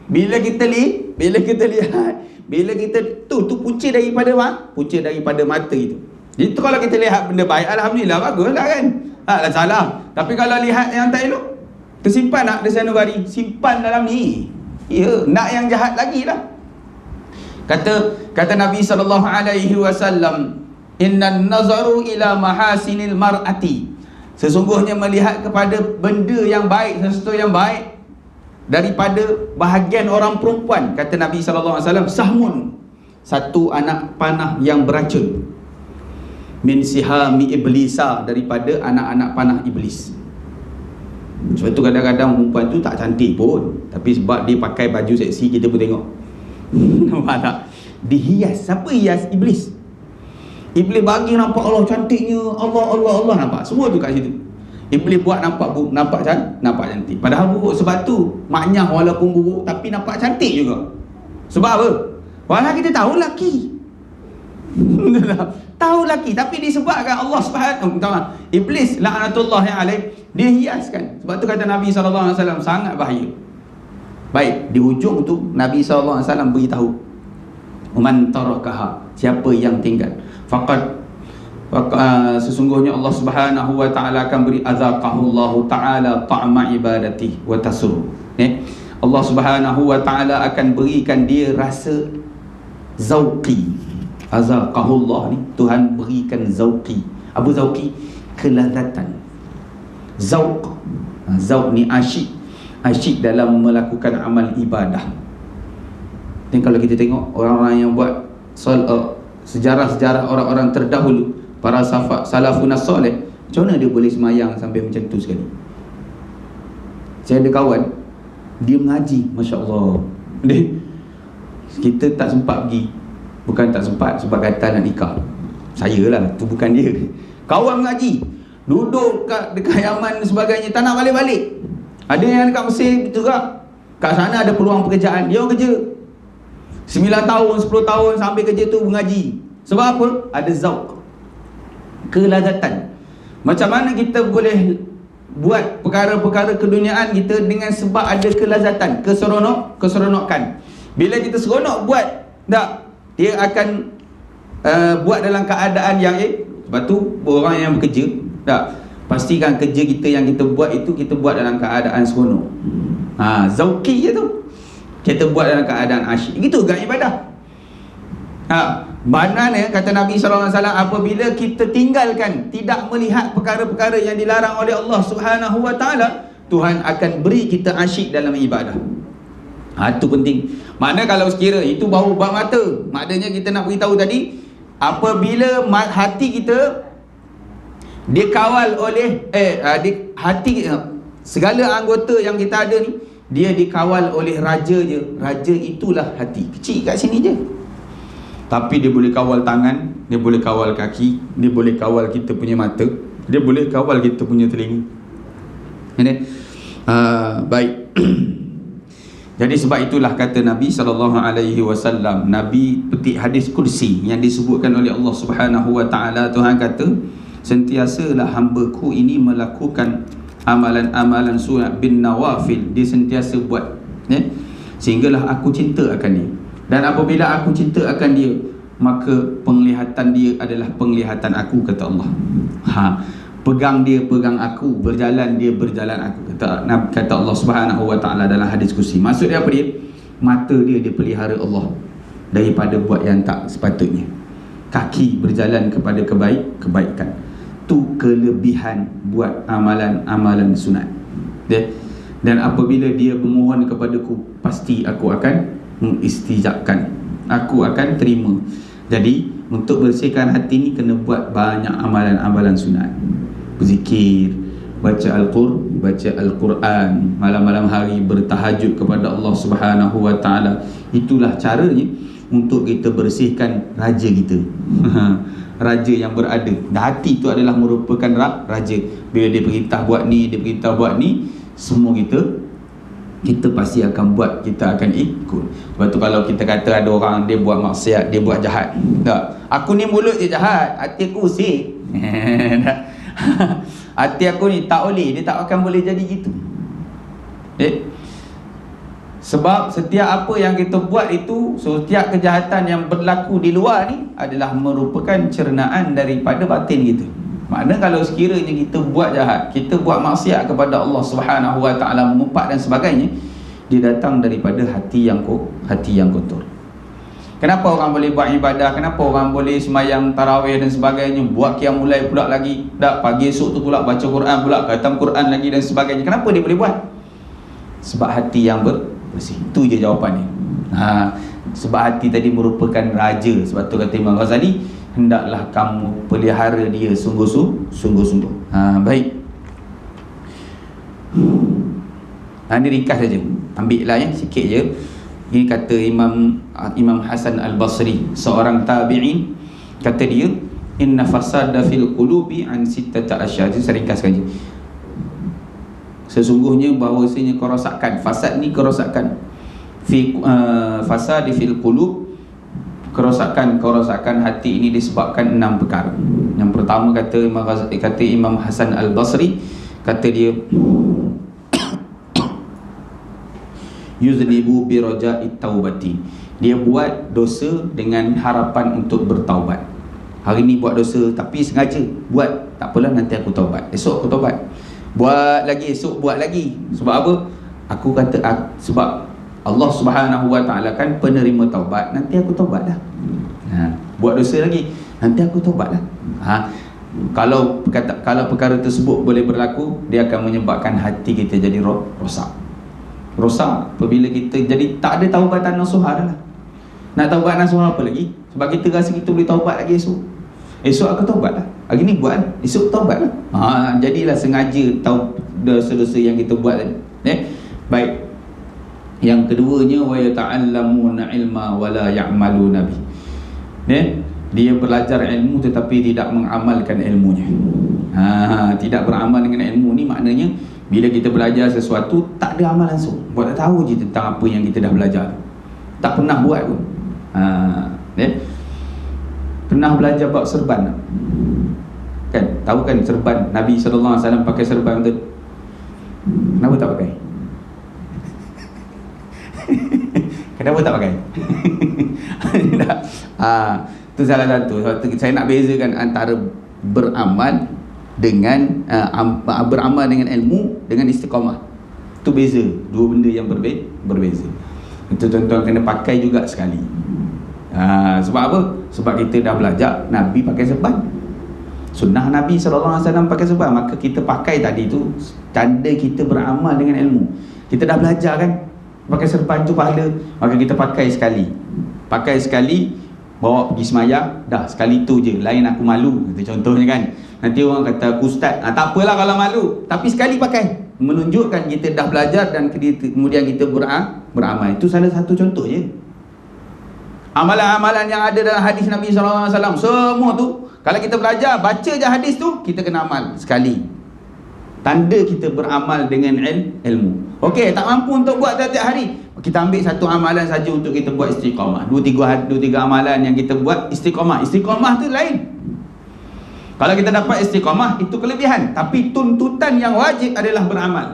Bila kita lihat, bila kita tu punca daripada mata itu. Jadi tu kalau kita lihat benda baik, alhamdulillah, baguslah kan. Tak salah. Tapi kalau lihat yang tak elok, tersimpan nak di sanubari, simpan dalam ni. Ya, nak yang jahat lagi lah. Kata Nabi SAW, innan nazaru ila mahasinil mar'ati, sesungguhnya melihat kepada benda yang baik, sesuatu yang baik daripada bahagian orang perempuan, kata Nabi SAW, sahmun, satu anak panah yang beracun, min sihami iblisa, daripada anak-anak panah iblis. Sebab tu kadang-kadang perempuan tu tak cantik pun, tapi sebab dia pakai baju seksi, kita pun tengok. Nampak tak? Dihias. Siapa hias? Iblis. Iblis bagi nampak Allah cantiknya, Allah, nampak semua tu kat situ. Iblis buat nampak cantik. Padahal buruk. Sebab tu maknyah walaupun buruk tapi nampak cantik juga. Sebab apa? Walau kita tahu laki. Tahu laki, tapi disebabkan Allah Subhanahu wa Ta'ala, Iblis laknatullahi alaih, dia hiaskan. Sebab tu kata Nabi SAW, sangat bahaya. Baik, di ujung tu Nabi SAW beritahu, man tarakaha, siapa yang tinggal, sesungguhnya Allah Subhanahu wa Ta'ala akan beri azaqahullahu ta'ala ta'ma ibadati wa tasur. Allah Subhanahu wa ta'ala akan berikan dia rasa zauqi. Azaqahullah ni, Tuhan berikan zauqi. Apa zauqi? Kelazatan. Zauq. Zauq ni asyik dalam melakukan amal ibadah. Dan kalau kita tengok orang-orang yang buat sejarah-sejarah orang-orang terdahulu, para salafun as-soleh, macam mana dia boleh semayang sampai macam tu sekali? Saya ada kawan, dia mengaji, Masya Allah. Kita tak sempat pergi. Bukan tak sempat, sebab kata nak nikah. Saya lah, tu bukan dia. Kawan mengaji, duduk dekat Yaman dan sebagainya, tak nak balik-balik. Ada yang dekat Mesir juga, kat sana ada peluang pekerjaan, dia orang kerja 9 tahun, 10 tahun sampai kerja tu mengaji. Sebab apa? Ada zauq, kelazatan. Macam mana kita boleh buat perkara-perkara keduniaan kita dengan sebab ada kelazatan, keseronokan. Bila kita seronok buat, tak, dia akan buat dalam keadaan yang sebab tu orang yang bekerja, tak, pastikan kerja kita yang kita buat itu kita buat dalam keadaan seronok. Zauqi je tu, kita buat dalam keadaan asyik. Itu juga ibadah. Maknanya kata Nabi SAW, apabila kita tinggalkan, tidak melihat perkara-perkara yang dilarang oleh Allah Subhanahu wa ta'ala, Tuhan akan beri kita asyik dalam ibadah. Itu penting. Maknanya kalau sekira itu bau bak mata, maknanya kita nak beritahu tadi, apabila hati kita dikawal oleh hati, segala anggota yang kita ada ni, dia dikawal oleh raja je. Raja itulah hati. Kecil kat sini je, tapi dia boleh kawal tangan, dia boleh kawal kaki, dia boleh kawal kita punya mata, dia boleh kawal kita punya telinga. Baik. Jadi sebab itulah kata Nabi SAW, Nabi petik hadis kursi yang disebutkan oleh Allah Subhanahu wa ta'ala. Tuhan kata, sentiasalah hamba-Ku ini melakukan amalan-amalan sunat bin nawafil. Dia sentiasa buat, sehinggalah aku cinta akan dia. Dan apabila aku cinta akan dia, maka penglihatan dia adalah penglihatan aku, kata Allah. Pegang dia, pegang aku. Berjalan dia, berjalan aku, kata Allah Subhanahu wa ta'ala dalam hadis kursi. Maksud dia apa dia? Mata dia pelihara Allah daripada buat yang tak sepatutnya. Kaki berjalan kepada kebaikan. Tu kelebihan buat amalan-amalan sunat. Dan apabila dia bermohon kepadaku, pasti aku akan mengistijabkan, aku akan terima. Jadi untuk bersihkan hati ni kena buat banyak amalan-amalan sunat. Berzikir, baca Al-Quran, malam-malam hari bertahajud kepada Allah Subhanahu wa ta'ala. Itulah caranya untuk kita bersihkan raja kita. Raja yang berada. Dan hati itu adalah merupakan raja. Bila dia perintah buat ni, dia perintah buat ni, semua kita pasti akan buat, kita akan ikut. Sebab tu kalau kita kata ada orang dia buat maksiat, dia buat jahat, tak, aku ni mulut je jahat, hati aku sih hati aku ni tak boleh, dia tak akan boleh jadi gitu. Sebab setiap apa yang kita buat itu, setiap kejahatan yang berlaku di luar ni adalah merupakan cernaan daripada batin kita. Maknanya kalau sekiranya kita buat jahat, kita buat maksiat kepada Allah Subhanahu wa ta'ala, mengumpat dan sebagainya, dia datang daripada hati yang kotor. Kenapa orang boleh buat ibadah? Kenapa orang boleh semayang tarawih dan sebagainya, buat qiyamul lail pula lagi, dah pagi esok tu pula baca Quran pula, khatam Quran lagi dan sebagainya? Kenapa dia boleh buat? Sebab hati yang bersih. Itu je jawapannya. Sebab hati tadi merupakan raja. Sebab tu kata Imam Ghazali, hendaklah kamu pelihara dia sungguh-sungguh. Baik. Ini ringkas saja. Ambil lah sikit je. Ini kata Imam Hasan Al-Basri, seorang tabi'in, kata dia, inna fasada fil qulubi an sittata asya. Saya ringkaskan je. Sesungguhnya bahawasanya kerosakan, fasad ni kerosakan, fasad fil qulub, kerosakan hati ini disebabkan 6 perkara. Yang pertama kata Imam Hasan Al-Basri, kata dia, yuznibu bi raja'it taubati. Dia buat dosa dengan harapan untuk bertaubat. Hari ni buat dosa tapi sengaja buat, tak apalah nanti aku taubat, esok aku taubat. Buat lagi, esok buat lagi. Sebab apa? Aku kata sebab Allah Subhanahu Wa Taala kan penerima taubat, nanti aku taubat dah. Buat dosa lagi, nanti aku taubat dah. Kalau perkara tersebut boleh berlaku, dia akan menyebabkan hati kita jadi rosak. Apabila kita jadi tak ada taubatan nasuha dah lah. Nak taubat nasuha apa lagi? Sebab kita rasa kita boleh taubat lagi esok aku taubat lah. Hari ni buat, esok taubat lah. Jadilah sengaja dosa-dosa yang kita buat tadi. Baik. Yang keduanya, wa yata'allamuna ilma wa la ya'maluna bih. Dia belajar ilmu tetapi tidak mengamalkan ilmunya. Tidak beramal dengan ilmu ni maknanya bila kita belajar sesuatu tak ada amal langsung. Buat tak tahu je tentang apa yang kita dah belajar. Tak pernah buat pun. Pernah belajar bab serban tak? Kan? Tahu kan serban Nabi SAW pakai serban tu? Kenapa tak pakai? Kenapa tak pakai? Itu salah satu. Saya nak bezakan antara beramal dengan beramal dengan ilmu dengan istiqamah. Itu beza. Dua benda yang berbeza. Itu tuan-tuan kena pakai juga sekali. Sebab apa? Sebab kita dah belajar Nabi pakai serban, sunnah Nabi SAW pakai serban, maka kita pakai tadi tu tanda kita beramal dengan ilmu. Kita dah belajar kan pakai serban tu pahala, maka kita pakai sekali, bawa pergi semayang, dah sekali tu je, lain aku malu kata contohnya kan. Nanti orang kata aku ustaz, tak apalah kalau malu, tapi sekali pakai, menunjukkan kita dah belajar dan kemudian kita beramal. Itu salah satu contoh je. Amalan-amalan yang ada dalam hadis Nabi SAW semua tu, kalau kita belajar, baca je hadis tu, kita kena amal sekali. Tanda kita beramal dengan ilmu. Okey, tak mampu untuk buat tiap-tiap hari, kita ambil satu amalan saja untuk kita buat istiqamah. Dua tiga amalan yang kita buat istiqamah. Istiqamah tu lain. Kalau kita dapat istiqamah, itu kelebihan. Tapi tuntutan yang wajib adalah beramal.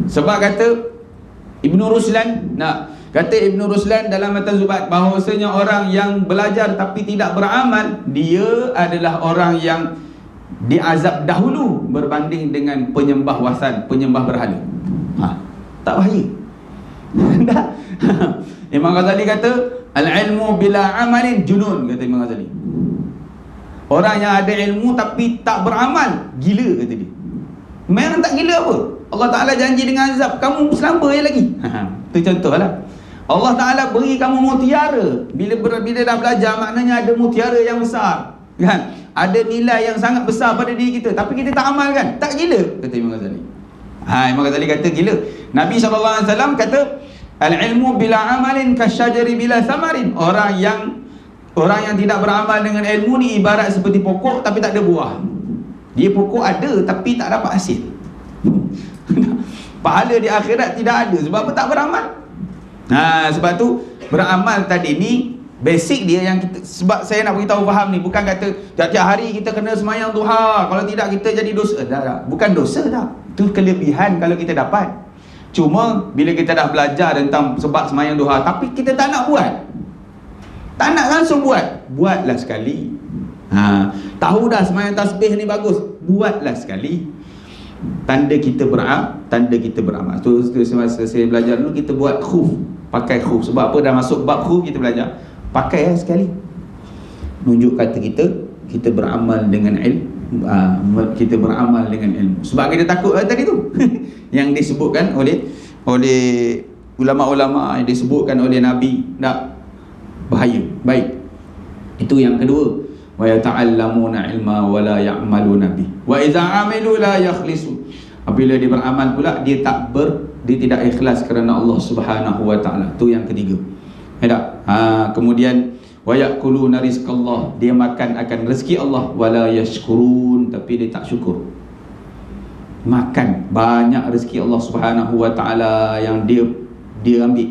Sebab kata Ibnu Ruslan, kata Ibnu Ruslan dalam Matan Zubat, bahawasanya orang yang belajar tapi tidak beramal, dia adalah orang yang diazab dahulu berbanding dengan penyembah wasan, penyembah berhala. Tak bahaya? Imam Ghazali kata, al-ilmu bila amalin junun, kata Imam Ghazali. Orang yang ada ilmu tapi tak beramal, gila, kata dia. Memang tak gila apa? Allah Ta'ala janji dengan azab, kamu selamba je lagi. Itu contohlah. Allah Ta'ala beri kamu mutiara. Bila dah belajar, maknanya ada mutiara yang besar, kan? Ada nilai yang sangat besar pada diri kita, tapi kita tak amalkan. Tak gila, kata Imam Ghazali. Imam Ghazali kata gila. Nabi SAW kata, al-ilmu bila amalin kasyajari bila samarin. Orang yang tidak beramal dengan ilmu ni ibarat seperti pokok tapi tak ada buah. Dia pokok ada tapi tak dapat hasil. Pahala di akhirat tidak ada. Sebab apa? Tak beramal. Sebab tu beramal tadi ni basic dia yang kita, sebab saya nak beritahu faham ni, bukan kata tiap-tiap hari kita kena semayang duha, kalau tidak kita jadi dosa. Bukan dosa dah. Itu kelebihan kalau kita dapat. Cuma bila kita dah belajar tentang sebab semayang duha tapi kita tak nak buat, tak nak langsung buatlah sekali. Tahu dah semayang tasbih ni bagus, buatlah sekali. Tanda kita beramal. Tu semasa saya belajar dulu, kita buat khuf, pakai khuf. Sebab apa? Dah masuk bab khuf, kita belajar pakai sekali. Nunjuk kata kita beramal dengan ilmu, kita beramal dengan ilmu. Sebab kita takut tadi tu yang disebutkan oleh ulama-ulama, yang disebutkan oleh Nabi, tak bahaya. Baik. Itu yang kedua. Wa yata'allamuna ilma wa la ya'maluna bih. Wa idza 'amilu la yakhlisu. Apabila dia beramal pula, dia tidak ikhlas kerana Allah Subhanahu wa taala. Tu yang ketiga. Kemudian wa ya'kuluna rizqallah, dia makan akan rezeki Allah, wa la yashkurun, tapi dia tak syukur. Makan banyak rezeki Allah Subhanahu wa taala yang dia ambil.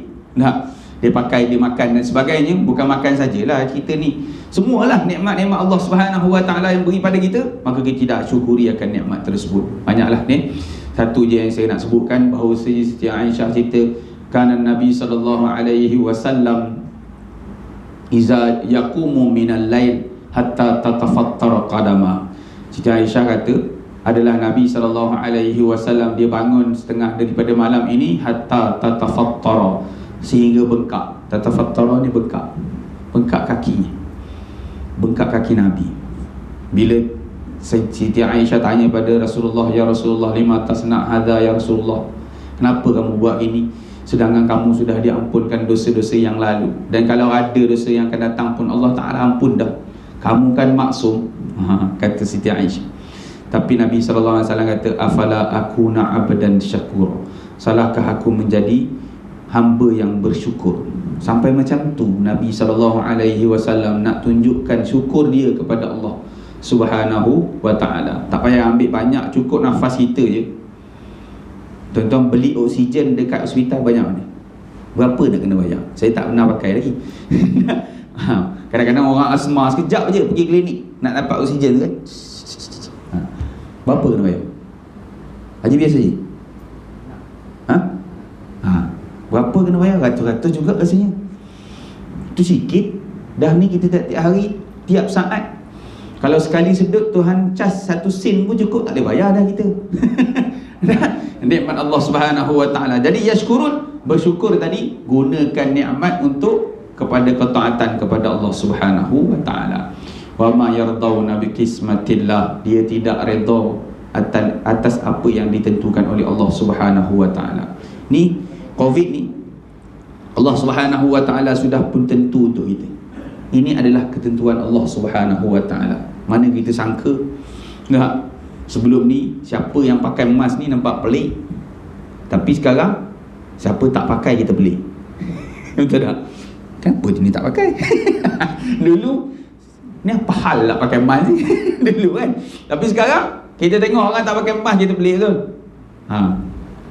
Dia pakai, dia makan dan sebagainya. Bukan makan sajalah kita ni, semualah nikmat-nikmat Allah Subhanahu wa taala yang beri pada kita, maka kita tidak syukuri akan nikmat tersebut. Banyaklah ni. Satu je yang saya nak sebutkan, bahawa Siti Aisyah cerita, kana Nabi sallallahu alaihi wasallam iza yaqumu minal lail hatta tatafattara qadama. Siti Aisyah kata, adalah Nabi SAW, dia bangun setengah daripada malam ini hatta tatafattara, sehingga bengkak. Tatafattara ni bengkak kakinya, bengkak kaki Nabi. Bila Siti Aisyah tanya pada Rasulullah, ya Rasulullah, lima tasna' hadha ya Rasulullah, kenapa kamu buat ini sedangkan kamu sudah diampunkan dosa-dosa yang lalu, dan kalau ada dosa yang akan datang pun Allah Ta'ala ampun dah, kamu kan maksum. Kata Siti Aisyah. Tapi Nabi SAW kata, afala akuna abdan syakur, salahkah aku menjadi hamba yang bersyukur? Sampai macam tu Nabi SAW nak tunjukkan syukur dia kepada Allah Subhanahu wa ta'ala. Tak payah ambil banyak, cukup nafas kita je. Tuan-tuan beli oksigen dekat hospital banyak mana? Berapa nak kena bayar? Saya tak pernah pakai lagi. Kadang-kadang orang asma sekejap je pergi klinik nak dapat oksigen kan. Berapa kena bayar? Haji biasa je? Berapa kena bayar? Ratus-ratus juga rasanya. Itu sikit. Dah ni kita tiap hari, tiap saat. Kalau sekali sedut Tuhan cas 1 sen pun cukup, tak boleh bayar dah kita. Nikmat Allah Subhanahu wa ta'ala. Jadi yashkurun, bersyukur tadi, gunakan nikmat untuk kepada ketaatan kepada Allah Subhanahu wa ta'ala. Wa ma yardawna bi qismatillah, dia tidak redha atas apa yang ditentukan oleh Allah Subhanahu wa ta'ala. Ni Covid ni Allah Subhanahu wa ta'ala sudah pun tentu untuk kita. Ini adalah ketentuan Allah Subhanahu wa ta'ala. Mana kita sangka enggak, sebelum ni siapa yang pakai mask ni nampak pelik, tapi sekarang siapa tak pakai kita pelik. Betul tak? Kenapa dia ni tak pakai? Dulu ni apa hal nak pakai mask ni? Dulu kan. Tapi sekarang kita tengok orang tak pakai mask kita pelik tu.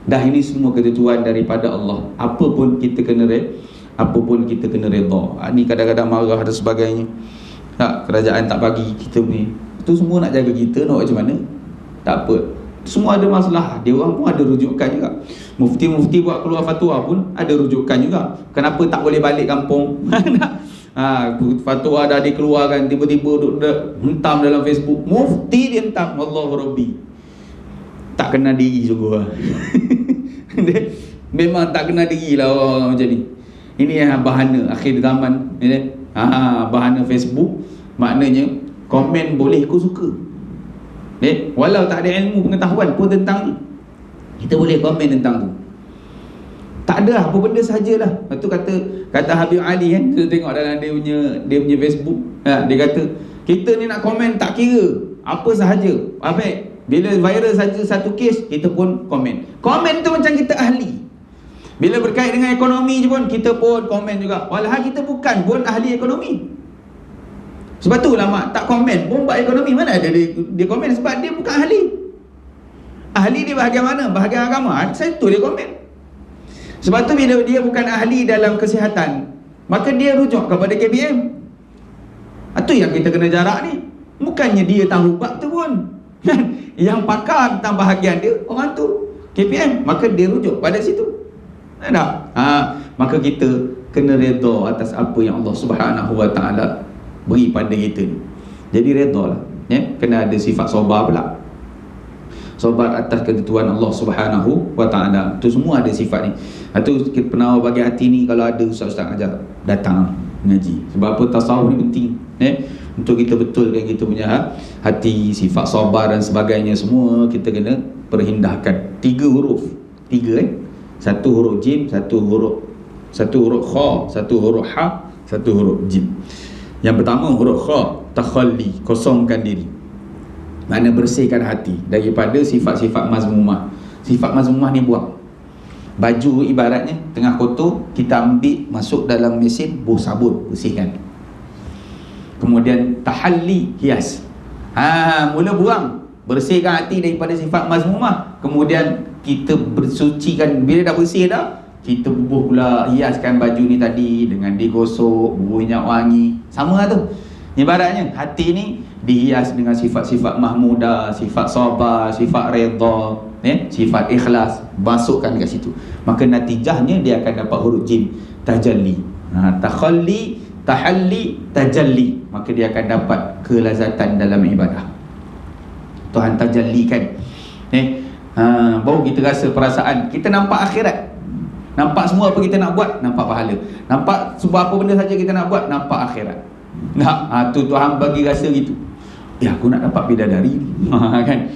Dah ini semua ketentuan daripada Allah. Apa pun kita kena redha. Ni kadang-kadang marah dan sebagainya. Kerajaan tak bagi kita ni. Itu semua nak jaga kita, nak macam mana? Tak apa. Semua ada masalah. Dia orang pun ada rujukan juga. Mufti-mufti buat keluar fatwa pun ada rujukan juga. Kenapa tak boleh balik kampung? Fatwa dah dikeluarkan, tiba-tiba duduk hentam dalam Facebook. Mufti dia hentam, Allahu Rabbi. Tak kena diri sungguh. Memang tak kena diri lah orang macam ni. Ini yang bahana akhir zaman. Bahana Facebook, maknanya komen boleh aku suka. Walau tak ada ilmu pengetahuan pun tentang ni, kita boleh komen tentang tu. Tak ada apa benda sajalah. Lepas tu kata Habib Ali kan, kita tengok dalam dia punya Facebook, dia kata kita ni nak komen tak kira apa sahaja. Bila viral saja satu kes, kita pun komen. Komen tu macam kita ahli. Bila berkait dengan ekonomi je pun, kita pun komen juga. Walhal kita bukan pun ahli ekonomi. Sebab tu ulama tak komen pun buat ekonomi. Mana ada dia komen, sebab dia bukan ahli. Ahli di bahagian mana? Bahagian agama. Saya tu dia komen. Sebab tu bila dia bukan ahli dalam kesihatan, maka dia rujuk kepada KBM. Itu yang kita kena jarak ni. Bukannya dia tahu bab tu pun. Yang pakar tentang bahagian dia, orang tu KPM, maka dia rujuk pada situ. Tak? Maka kita kena redha atas apa yang Allah Subhanahu wa ta'ala beri pada kita ni. Jadi redha lah, kena ada sifat sabar pula. Sabar atas ketentuan Allah Subhanahu wa ta'ala. Itu semua ada sifat ni. Itu kita pernah bagi hati ni, kalau ada ustaz-ustaz ajar, datang mengaji. Sebab apa? Tasawuf ni penting, untuk kita betulkan kita punya hati, sifat sabar dan sebagainya. Semua kita kena perhindahkan. 3 huruf, 3 satu huruf jim, satu huruf kha, satu huruf ha, satu huruf jim. Yang pertama huruf kha, takhalli, kosongkan diri. Makna bersihkan hati daripada sifat-sifat mazmumah. Sifat mazmumah ni buang. Baju ibaratnya tengah kotor, kita ambil masuk dalam mesin, sabun, bersihkan. Kemudian tahalli, hias. Mula buang, bersihkan hati daripada sifat mazmumah. Kemudian kita bersucikan. Bila dah bersih dah, kita bubuh pula, hiaskan baju ni tadi dengan digosok, bubuh minyak wangi. Sama lah tu. Ibaratnya hati ni dihias dengan sifat-sifat mahmudah, sifat sabar, sifat redha, sifat ikhlas. Masukkan kat situ, maka natijahnya dia akan dapat huruf jim, tajalli. Takhalli, tahalli, tajalli. Maka dia akan dapat kelazatan dalam ibadah. Tuhan tajallikan. Baru kita rasa perasaan kita nampak akhirat. Nampak semua apa kita nak buat, nampak pahala. Nampak semua apa benda saja kita nak buat, nampak akhirat. Tu Tuhan bagi rasa gitu. Aku nak dapat bidadari ni. Kan?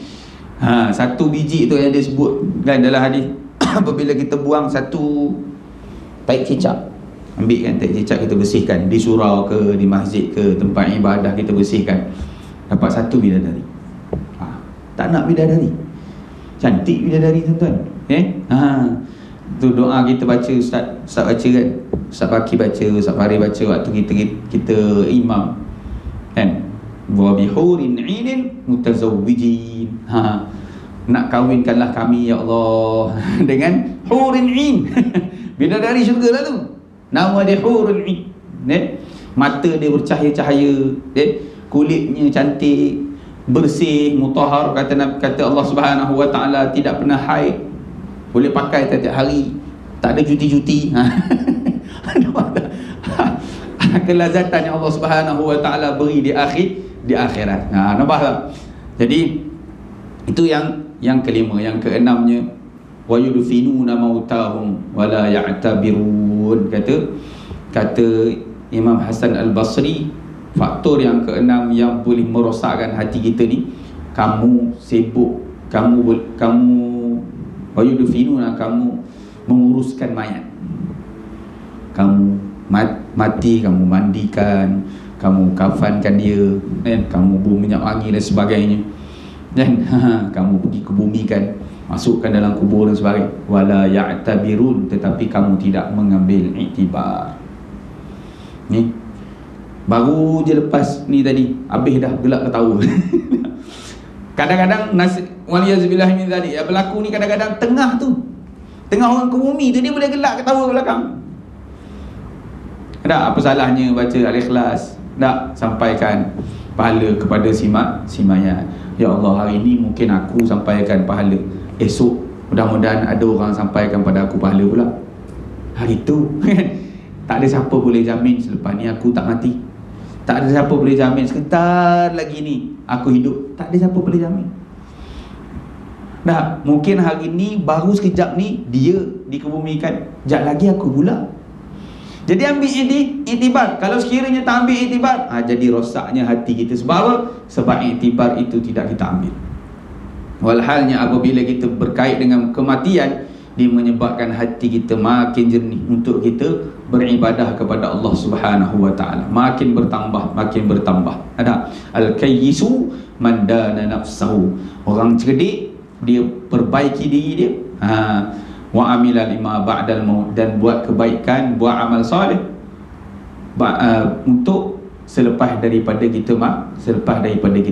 Satu biji tu yang dia sebut kan dalam hadis. Apabila kita buang satu tahi cicak, ambil kan tahi cicak, kita bersihkan di surau ke, di masjid ke, tempat ibadah kita bersihkan, dapat satu bidadari. Tak nak bidadari, cantik bidadari tuan-tuan. Tu doa kita baca, Ustaz baca kan, Ustaz Baki baca, Ustaz Fahri baca waktu kita imam kan, wa bihurin 'inin mutazawwijin. Nak kahwinkanlah kami ya Allah dengan hurin 'in. Bidadari syurga lah tu. Nama dia hurin 'in. Mata dia bercahaya-cahaya, kulitnya cantik, bersih, mutahhar, kata Allah Subhanahu wa taala, tidak pernah haid, boleh pakai setiap hari, tak ada cuti-cuti. Kelazatan yang Allah Subhanahu wa taala beri di akhirat. Nampak tak? Jadi itu yang kelima. Yang keenamnya, wa yudfinuna mautahum wa la ya'tabirun. Kata Imam Hasan Al-Basri, faktor yang keenam yang boleh merosakkan hati kita ni, kamu sibuk, kamu wa yudfinuna, kamu menguruskan mayat. Kamu mati, kamu mandikan, kamu kafankan dia, kamu buang minyak wangi dan sebagainya, dan kamu pergi ke bumi kan, masukkan dalam kubur dan sebagainya. Wala ya'tabirun, tetapi kamu tidak mengambil iktibar. Ni baru je lepas ni tadi, habis dah gelak ketawa. Kadang-kadang waliyazubillah min zalik, yang berlaku ni kadang-kadang tengah orang ke bumi tu dia boleh gelak ketawa belakang. Tak apa salahnya baca Al-Ikhlas, tak sampaikan pahala kepada si mayat. Ya Allah, hari ini mungkin aku sampaikan pahala, esok mudah-mudahan ada orang sampaikan pada aku pahala pula. Hari tu tak ada siapa boleh jamin selepas ni aku tak mati. Tak ada siapa boleh jamin sebentar lagi ni aku hidup. Tak ada siapa boleh jamin. Nah, mungkin hari ni baru sekejap ni dia dikebumikan, sekejap lagi aku pula. Jadi ambil iktibar. Kalau sekiranya tak ambil iktibar, jadi rosaknya hati kita. Sebab apa? Sebab iktibar itu tidak kita ambil. Walhalnya apabila kita berkait dengan kematian, dia menyebabkan hati kita makin jernih untuk kita beribadah kepada Allah Subhanahu wa taala. Makin bertambah. Ada al-kayyisu man dana nafsahu. Orang cerdik, dia perbaiki diri dia. Wa amila lima ba'dal maut, dan buat kebaikan, buat amal soleh untuk selepas daripada kita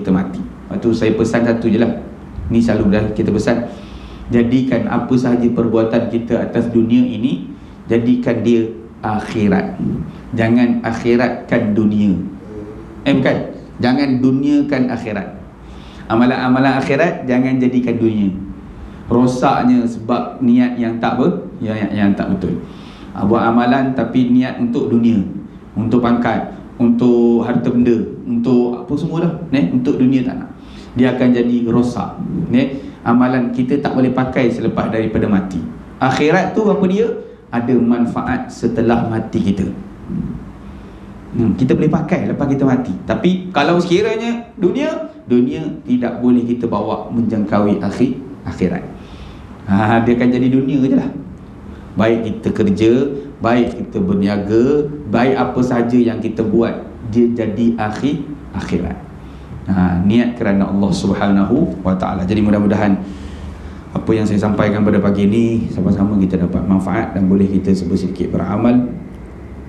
mati. Waktu saya pesan satu je lah, ni selalu dah kita pesan, jadikan apa sahaja perbuatan kita atas dunia ini, jadikan dia akhirat. Jangan akhiratkan dunia. Bukan, jangan duniakan akhirat. Amalan-amalan akhirat jangan jadikan dunia. Rosaknya sebab niat yang tak betul. Buat amalan tapi niat untuk dunia, untuk pangkat, untuk harta benda, untuk apa semua dah, untuk dunia tak nak. Dia akan jadi rosak. Amalan kita tak boleh pakai selepas daripada mati. Akhirat tu apa dia? Ada manfaat setelah mati kita. Kita boleh pakai lepas kita mati. Tapi kalau sekiranya dunia tidak boleh kita bawa menjangkaui akhirat. Dia akan jadi dunia je lah. Baik kita kerja, baik kita berniaga, baik apa sahaja yang kita buat, dia jadi akhirat. Niat kerana Allah Subhanahu wa ta'ala. Jadi mudah-mudahan apa yang saya sampaikan pada pagi ini, sama-sama kita dapat manfaat dan boleh kita sedikit beramal,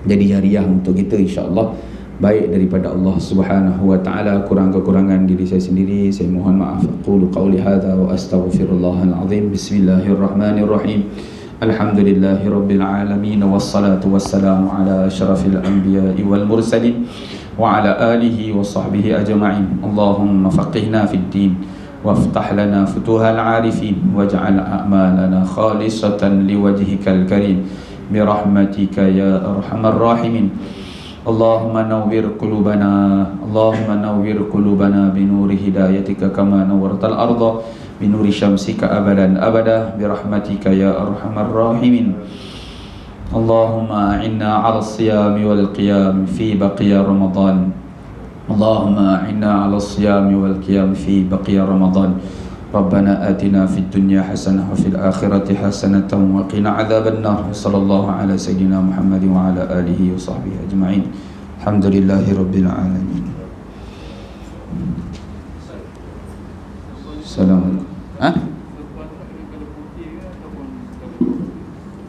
jadi jariah untuk kita insya-Allah. Baik daripada Allah Subhanahu wa ta'ala, kurang-kekurangan diri saya sendiri saya mohon maaf. Aqulu qawli hadza wa astaghfirullahal azim. Bismillahirrahmanirrahim. Alhamdulillahirabbil alamin, wassalatu wassalamu ala asyrafil anbiya'i wal mursalin wa ala alihi wa sahbihi ajma'in. Allahumma faqihna fid din waftah lana futuhal arifin waj'al a'malana khalisatan liwajhikal karim birahmatika ya arhamar rahimin. Allahumma nawwir qulubana, Allahumma nawwir qulubana binuri hidayatika kama nawwartal arda binuri syamsika abadan abada birahmatika ya arhamar rahimin. Allahumma a'inna 'ala as-siyami wal qiyam fi baqiya Ramadan. Allahumma a'inna 'ala as-siyami wal qiyam fi baqiya Ramadan. Rabbana atina fid dunya hasanah wa fil akhirati hasanatan wa qina adzaban nar. Sallallahu ala sayyidina Muhammadin wa ala alihi wa sahbihi ajma'in. Alhamdulillahi rabbil alamin. Assalamualaikum.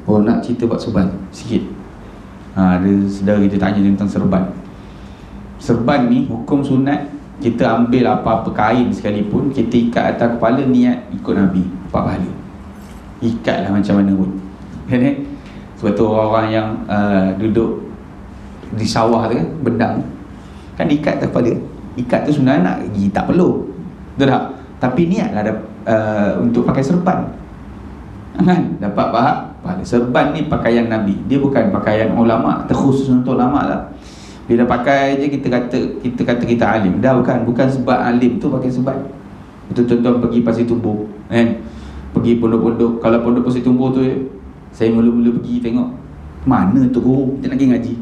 Oh, nak cerita buat serban sikit. Ada saudara kita tanya tentang serban. Serban ni hukum sunat. Kita ambil apa-apa kain sekalipun, kita ikat atas kepala, niat ikut Nabi, dapat pahala. Ikatlah macam mana pun. Sebab tu orang yang duduk di sawah tu kan, bendang kan ikat atas kepala. Ikat tu sebenarnya nak pergi, tak perlu, betul tak? Tapi niatlah untuk pakai serban kan, dapat pahala. Serban ni pakaian Nabi, dia bukan pakaian ulama, terkhusus untuk ulama lah. Bila pakai je kita kata kita alim. Dah bukan sebab alim tu pakai serban. Betul-betul pergi Pasir Tumbuh kan, pergi pondok-pondok. Kalau pondok Pasir Tumbuh tu saya mula-mula pergi tengok, mana tu guru kita nak pergi ngaji.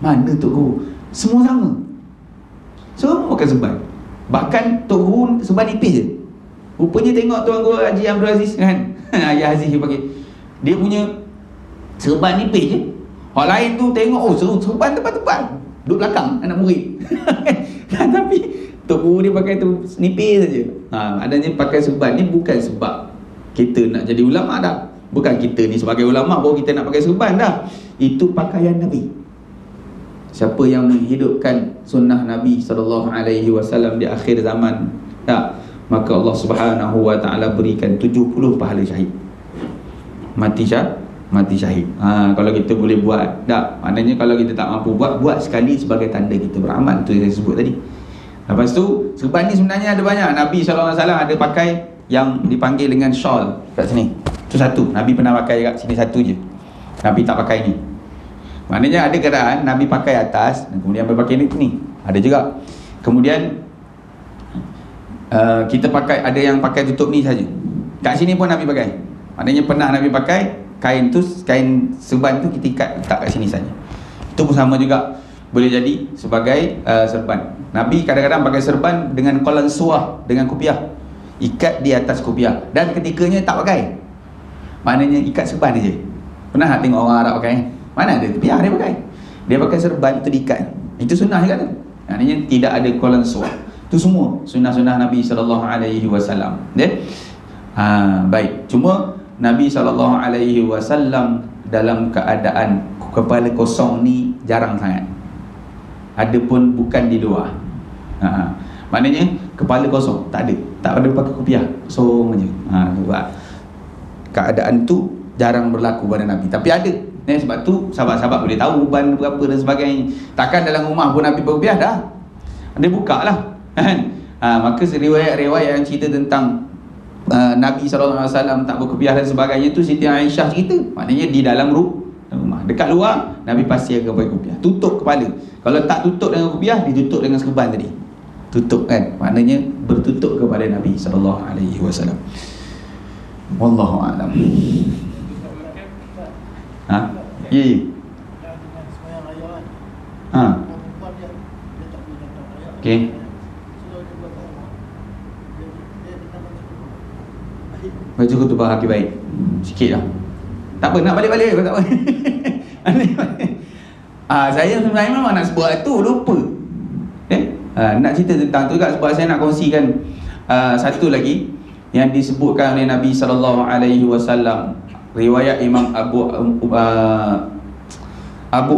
Mana tu guru, semua sama, semua pakai serban. Bahkan tok guru serban nipis je. Rupanya tengok tuan guru Haji Abdul Aziz kan, Ayah Aziz dia pakai, dia punya serban nipis je. Orang lain tu tengok, seru, serban tepat-tepat, duduk belakang anak murid. Tapi tok guru dia pakai tu nipis saja. Adanya pakai serban ni bukan sebab kita nak jadi ulama dah. Bukan kita ni sebagai ulama baru kita nak pakai serban dah. Itu pakaian Nabi. Siapa yang menghidupkan sunnah Nabi SAW di akhir zaman, maka Allah Subhanahu wa ta'ala berikan 70 pahala syahid. Mati syahid. Kalau kita boleh buat, maknanya kalau kita tak mampu buat sekali sebagai tanda kita beramal. Itu yang saya sebut tadi. Lepas tu serban ni sebenarnya ada banyak. Nabi SAW ada pakai yang dipanggil dengan shawl kat sini. Itu satu, Nabi pernah pakai kat sini satu je. Nabi tak pakai ni. Maknanya ada keadaan Nabi pakai atas dan kemudian pakai ni. Ada juga. Kemudian kita pakai, ada yang pakai tutup ni saja. Kat sini pun Nabi pakai. Maknanya pernah Nabi pakai kain tu, kain serban tu kita ikat letak kat sini saja. Itu pun sama juga, boleh jadi sebagai serban. Nabi kadang-kadang pakai serban dengan qalan suah, dengan kopiah, ikat di atas kopiah. Dan ketikanya tak pakai, maknanya ikat serban je. Pernah tak tengok orang Arab pakai? Mana ada kopiah dia pakai? Dia pakai serban tu diikat. Itu sunnah juga tu. Maknanya tidak ada qalan suah. Itu semua sunnah-sunnah Nabi SAW. Baik. Cuma Nabi SAW dalam keadaan kepala kosong ni jarang sangat. Adapun bukan di luar. Maknanya kepala kosong, tak ada pakai kopiah, kosong aja. Sebab keadaan tu jarang berlaku pada Nabi. Tapi ada. Sebab tu sahabat-sahabat boleh tahu beban berapa dan sebagainya. Takkan dalam rumah pun Nabi berkopiah dah. Dia buka lah. Maka riwayat-riwayat yang cerita tentang Nabi SAW tak berkopiah dan sebagainya tu Siti Aisyah cerita. Maknanya di dalam rumah, dekat luar Nabi pasti akan pakai kopiah, tutup kepala. Kalau tak tutup dengan kopiah, ditutup dengan serban tadi. Tutup kan, maknanya bertutup kepada Nabi SAW. Wallahu a'lam. Ya. Okey. Baju kutubah haki baik sikit lah. Tak apa, nak balik-balik tak apa. Saya sebenarnya memang nak sebut tu, lupa. Nak cerita tentang tu juga sebab saya nak kongsikan satu lagi yang disebutkan oleh Nabi SAW. Riwayat Imam Abu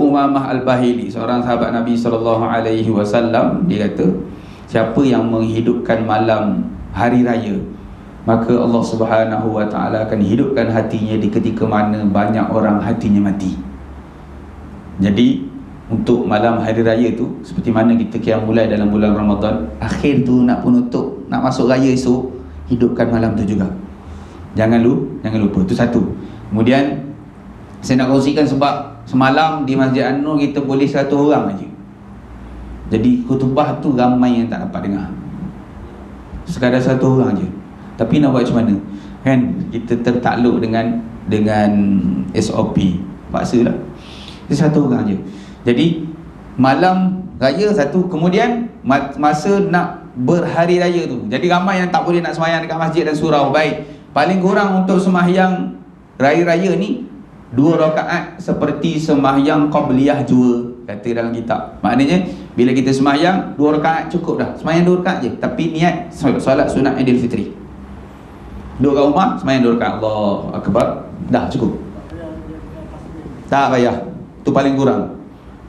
Umamah Al-Bahili, seorang sahabat Nabi SAW. Dia kata, siapa yang menghidupkan malam hari raya, maka Allah Subhanahu wa ta'ala akan hidupkan hatinya di ketika mana banyak orang hatinya mati. Jadi untuk malam hari raya tu, seperti mana kita qiyam mulai dalam bulan Ramadan, akhir tu nak penutup, nak masuk raya esok, hidupkan malam tu juga. Jangan lupa. Itu satu. Kemudian Saya nak kongsikan sebab semalam di Masjid An-Nur kita boleh 100 orang aja. Jadi khutbah tu ramai yang tak dapat dengar. Sekadar 1 orang aja. Tapi nak buat macam mana? Kan kita tertakluk dengan SOP. Paksalah. Dia 1 orang aja. Jadi malam raya satu, kemudian masa nak berhari raya tu. Jadi ramai yang tak boleh nak sembahyang dekat masjid dan surau. Baik, paling kurang untuk sembahyang raya-raya ni 2 rakaat seperti sembahyang qabliyah jua, kata dalam kitab. Maknanya bila kita sembahyang 2 rakaat cukup dah. Sembahyang 2 rakaat je, tapi niat solat sunat Idul Fitri. 2 kat rumah, sembahyang 2 rakaat, Allahu Akbar, dah cukup. Tak payah. Tu paling kurang.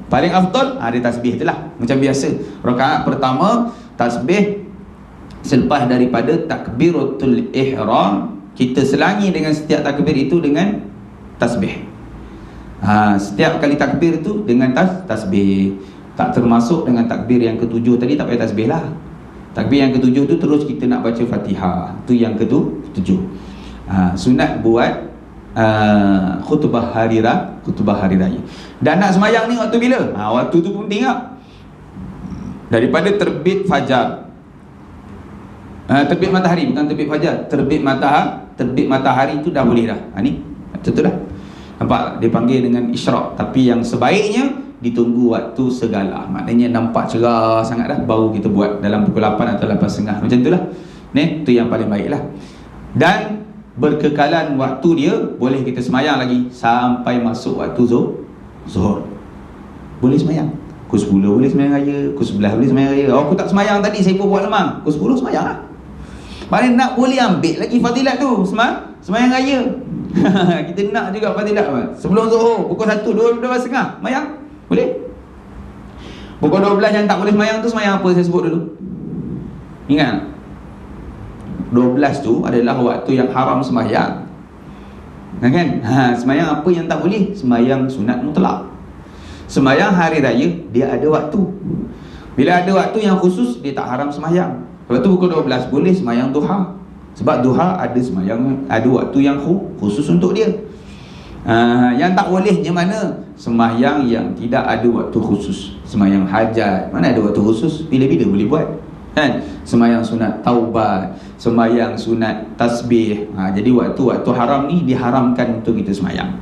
Paling afdal ada tasbih tu lah. Macam biasa, rakaat pertama tasbih, selepas daripada takbiratul ihram kita selangi dengan setiap takbir itu dengan tasbih. Setiap kali takbir tu dengan tasbih. Tak termasuk dengan takbir yang ke-7 tadi, tak payah tasbih lah. Takbir yang ke-7 tu terus kita nak baca Fatihah. Tu yang ke-7. Sunat buat khutbah hari raya. Dan nak sembahyang ni waktu bila? Waktu tu penting tak? Daripada terbit fajar, terbit matahari, bukan terbit fajar, terbit matahari tu dah boleh dah. Ni betul dah. Nampak dia panggil dengan isyraq, tapi yang sebaiknya ditunggu waktu segala. Maknanya nampak cerah sangat dah baru kita buat dalam pukul 8 atau 8.30. Macam itulah. Ni tu yang paling baiklah. Dan berkekalan waktu dia boleh kita semayang lagi sampai masuk waktu zuhur. Boleh semayang. Pukul 10 boleh semayang raya, pukul 11 boleh semayang raya. Aku tak semayang tadi, saya pun buat lemang. Pukul 10 semayang lah. Maknanya nak boleh ambil lagi fadilat tu semayang raya. Kita nak juga fadilat sebelum zuhur, pukul 1, 12.30 semayang. Boleh. Pukul 12 yang tak boleh semayang tu semayang apa saya sebut dulu? Ingat, 12 tu adalah waktu yang haram semayang. Kan? Semayang apa yang tak boleh? Semayang sunat mutlak. Semayang hari raya dia ada waktu. Bila ada waktu yang khusus, dia tak haram semayang. Lepas tu pukul 12 boleh semayang duha. Sebab duha ada semayang, ada waktu yang khusus untuk dia. Yang tak bolehnya mana? Semayang yang tidak ada waktu khusus. Semayang hajat, mana ada waktu khusus? Bila-bila boleh buat. Kan? Semayang sunat taubat, semayang sunat tasbih. Jadi waktu-waktu haram ni diharamkan untuk kita semayang.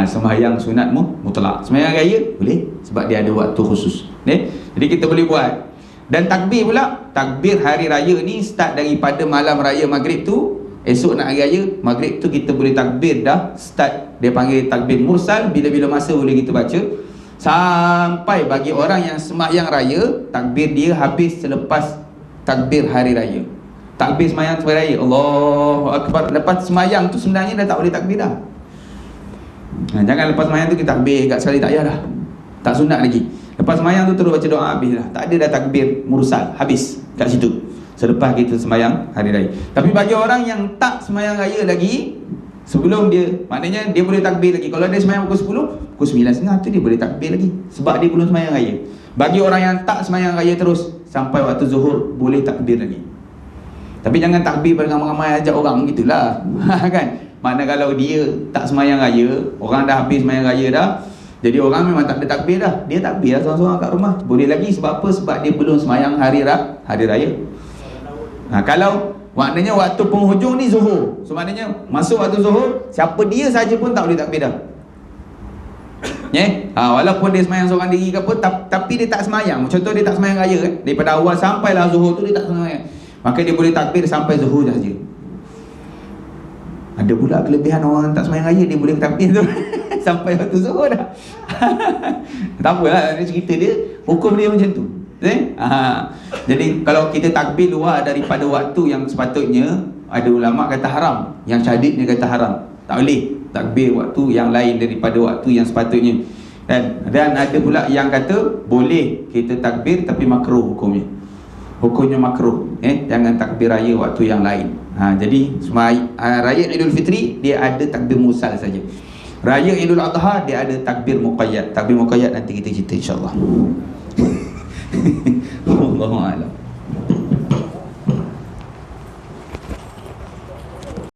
Semayang sunat mutlak. Semayang raya boleh sebab dia ada waktu khusus. Jadi kita boleh buat. Dan takbir pula, takbir hari raya ni start daripada malam raya maghrib tu. Esok nak hari raya maghrib tu kita boleh takbir dah. Start, dia panggil takbir mursal, bila-bila masa boleh kita baca. Sampai bagi orang yang sembahyang raya, takbir dia habis selepas takbir hari raya. Takbir sembahyang hari raya, Allahu Akbar. Lepas sembahyang tu sebenarnya dah tak boleh takbir dah. Jangan lepas sembahyang tu kita takbir kat sekali, tak payah dah. Tak sunat lagi. Lepas sembahyang tu terus baca doa habis dah. Tak ada dah takbir mursal, habis kat situ selepas kita sembahyang hari raya. Tapi bagi orang yang tak sembahyang raya lagi, sebelum dia, maknanya dia boleh takbir lagi. Kalau dia sembahyang pukul 10, pukul 9.30 tu dia boleh takbir lagi sebab dia belum sembahyang raya. Bagi orang yang tak sembahyang raya terus sampai waktu zuhur, boleh takbir lagi. Tapi jangan takbir beramai-ramai ajak orang, gitulah. Kan? Mana kalau dia tak sembahyang raya, orang dah habis sembahyang raya dah, jadi orang memang tak ada takbir dah. Dia takbir lah seorang-seorang kat rumah. Boleh lagi sebab apa? Sebab dia belum sembahyang hari raya. Kalau maknanya waktu penghujung ni zuhur, so maknanya masuk waktu zuhur, siapa dia saja pun tak boleh takbir dah. Walaupun dia sembahyang seorang diri ke apa, tapi dia tak sembahyang. Contoh dia tak sembahyang raya kan? Daripada awal sampailah zuhur tu dia tak sembahyang, maka dia boleh takbir sampai zuhur saja. Ada pula kelebihan orang tak sembahyang raya, dia boleh takbir tu sampai waktu zuhur dah. Tak apalah, cerita dia, hukum dia macam tu. Jadi kalau kita takbir luar daripada waktu yang sepatutnya, ada ulama kata haram, yang syadidnya kata haram. Tak boleh takbir waktu yang lain daripada waktu yang sepatutnya. Dan ada pula yang kata boleh kita takbir tapi makruh hukumnya. Hukumnya makruh. Jangan takbir raya waktu yang lain. Jadi raya Idul Fitri dia ada takbir mursal saja. Raya Idul Adha dia ada takbir muqayyad. Takbir muqayyad nanti kita cerita insya-Allah. Wallahu a'lam.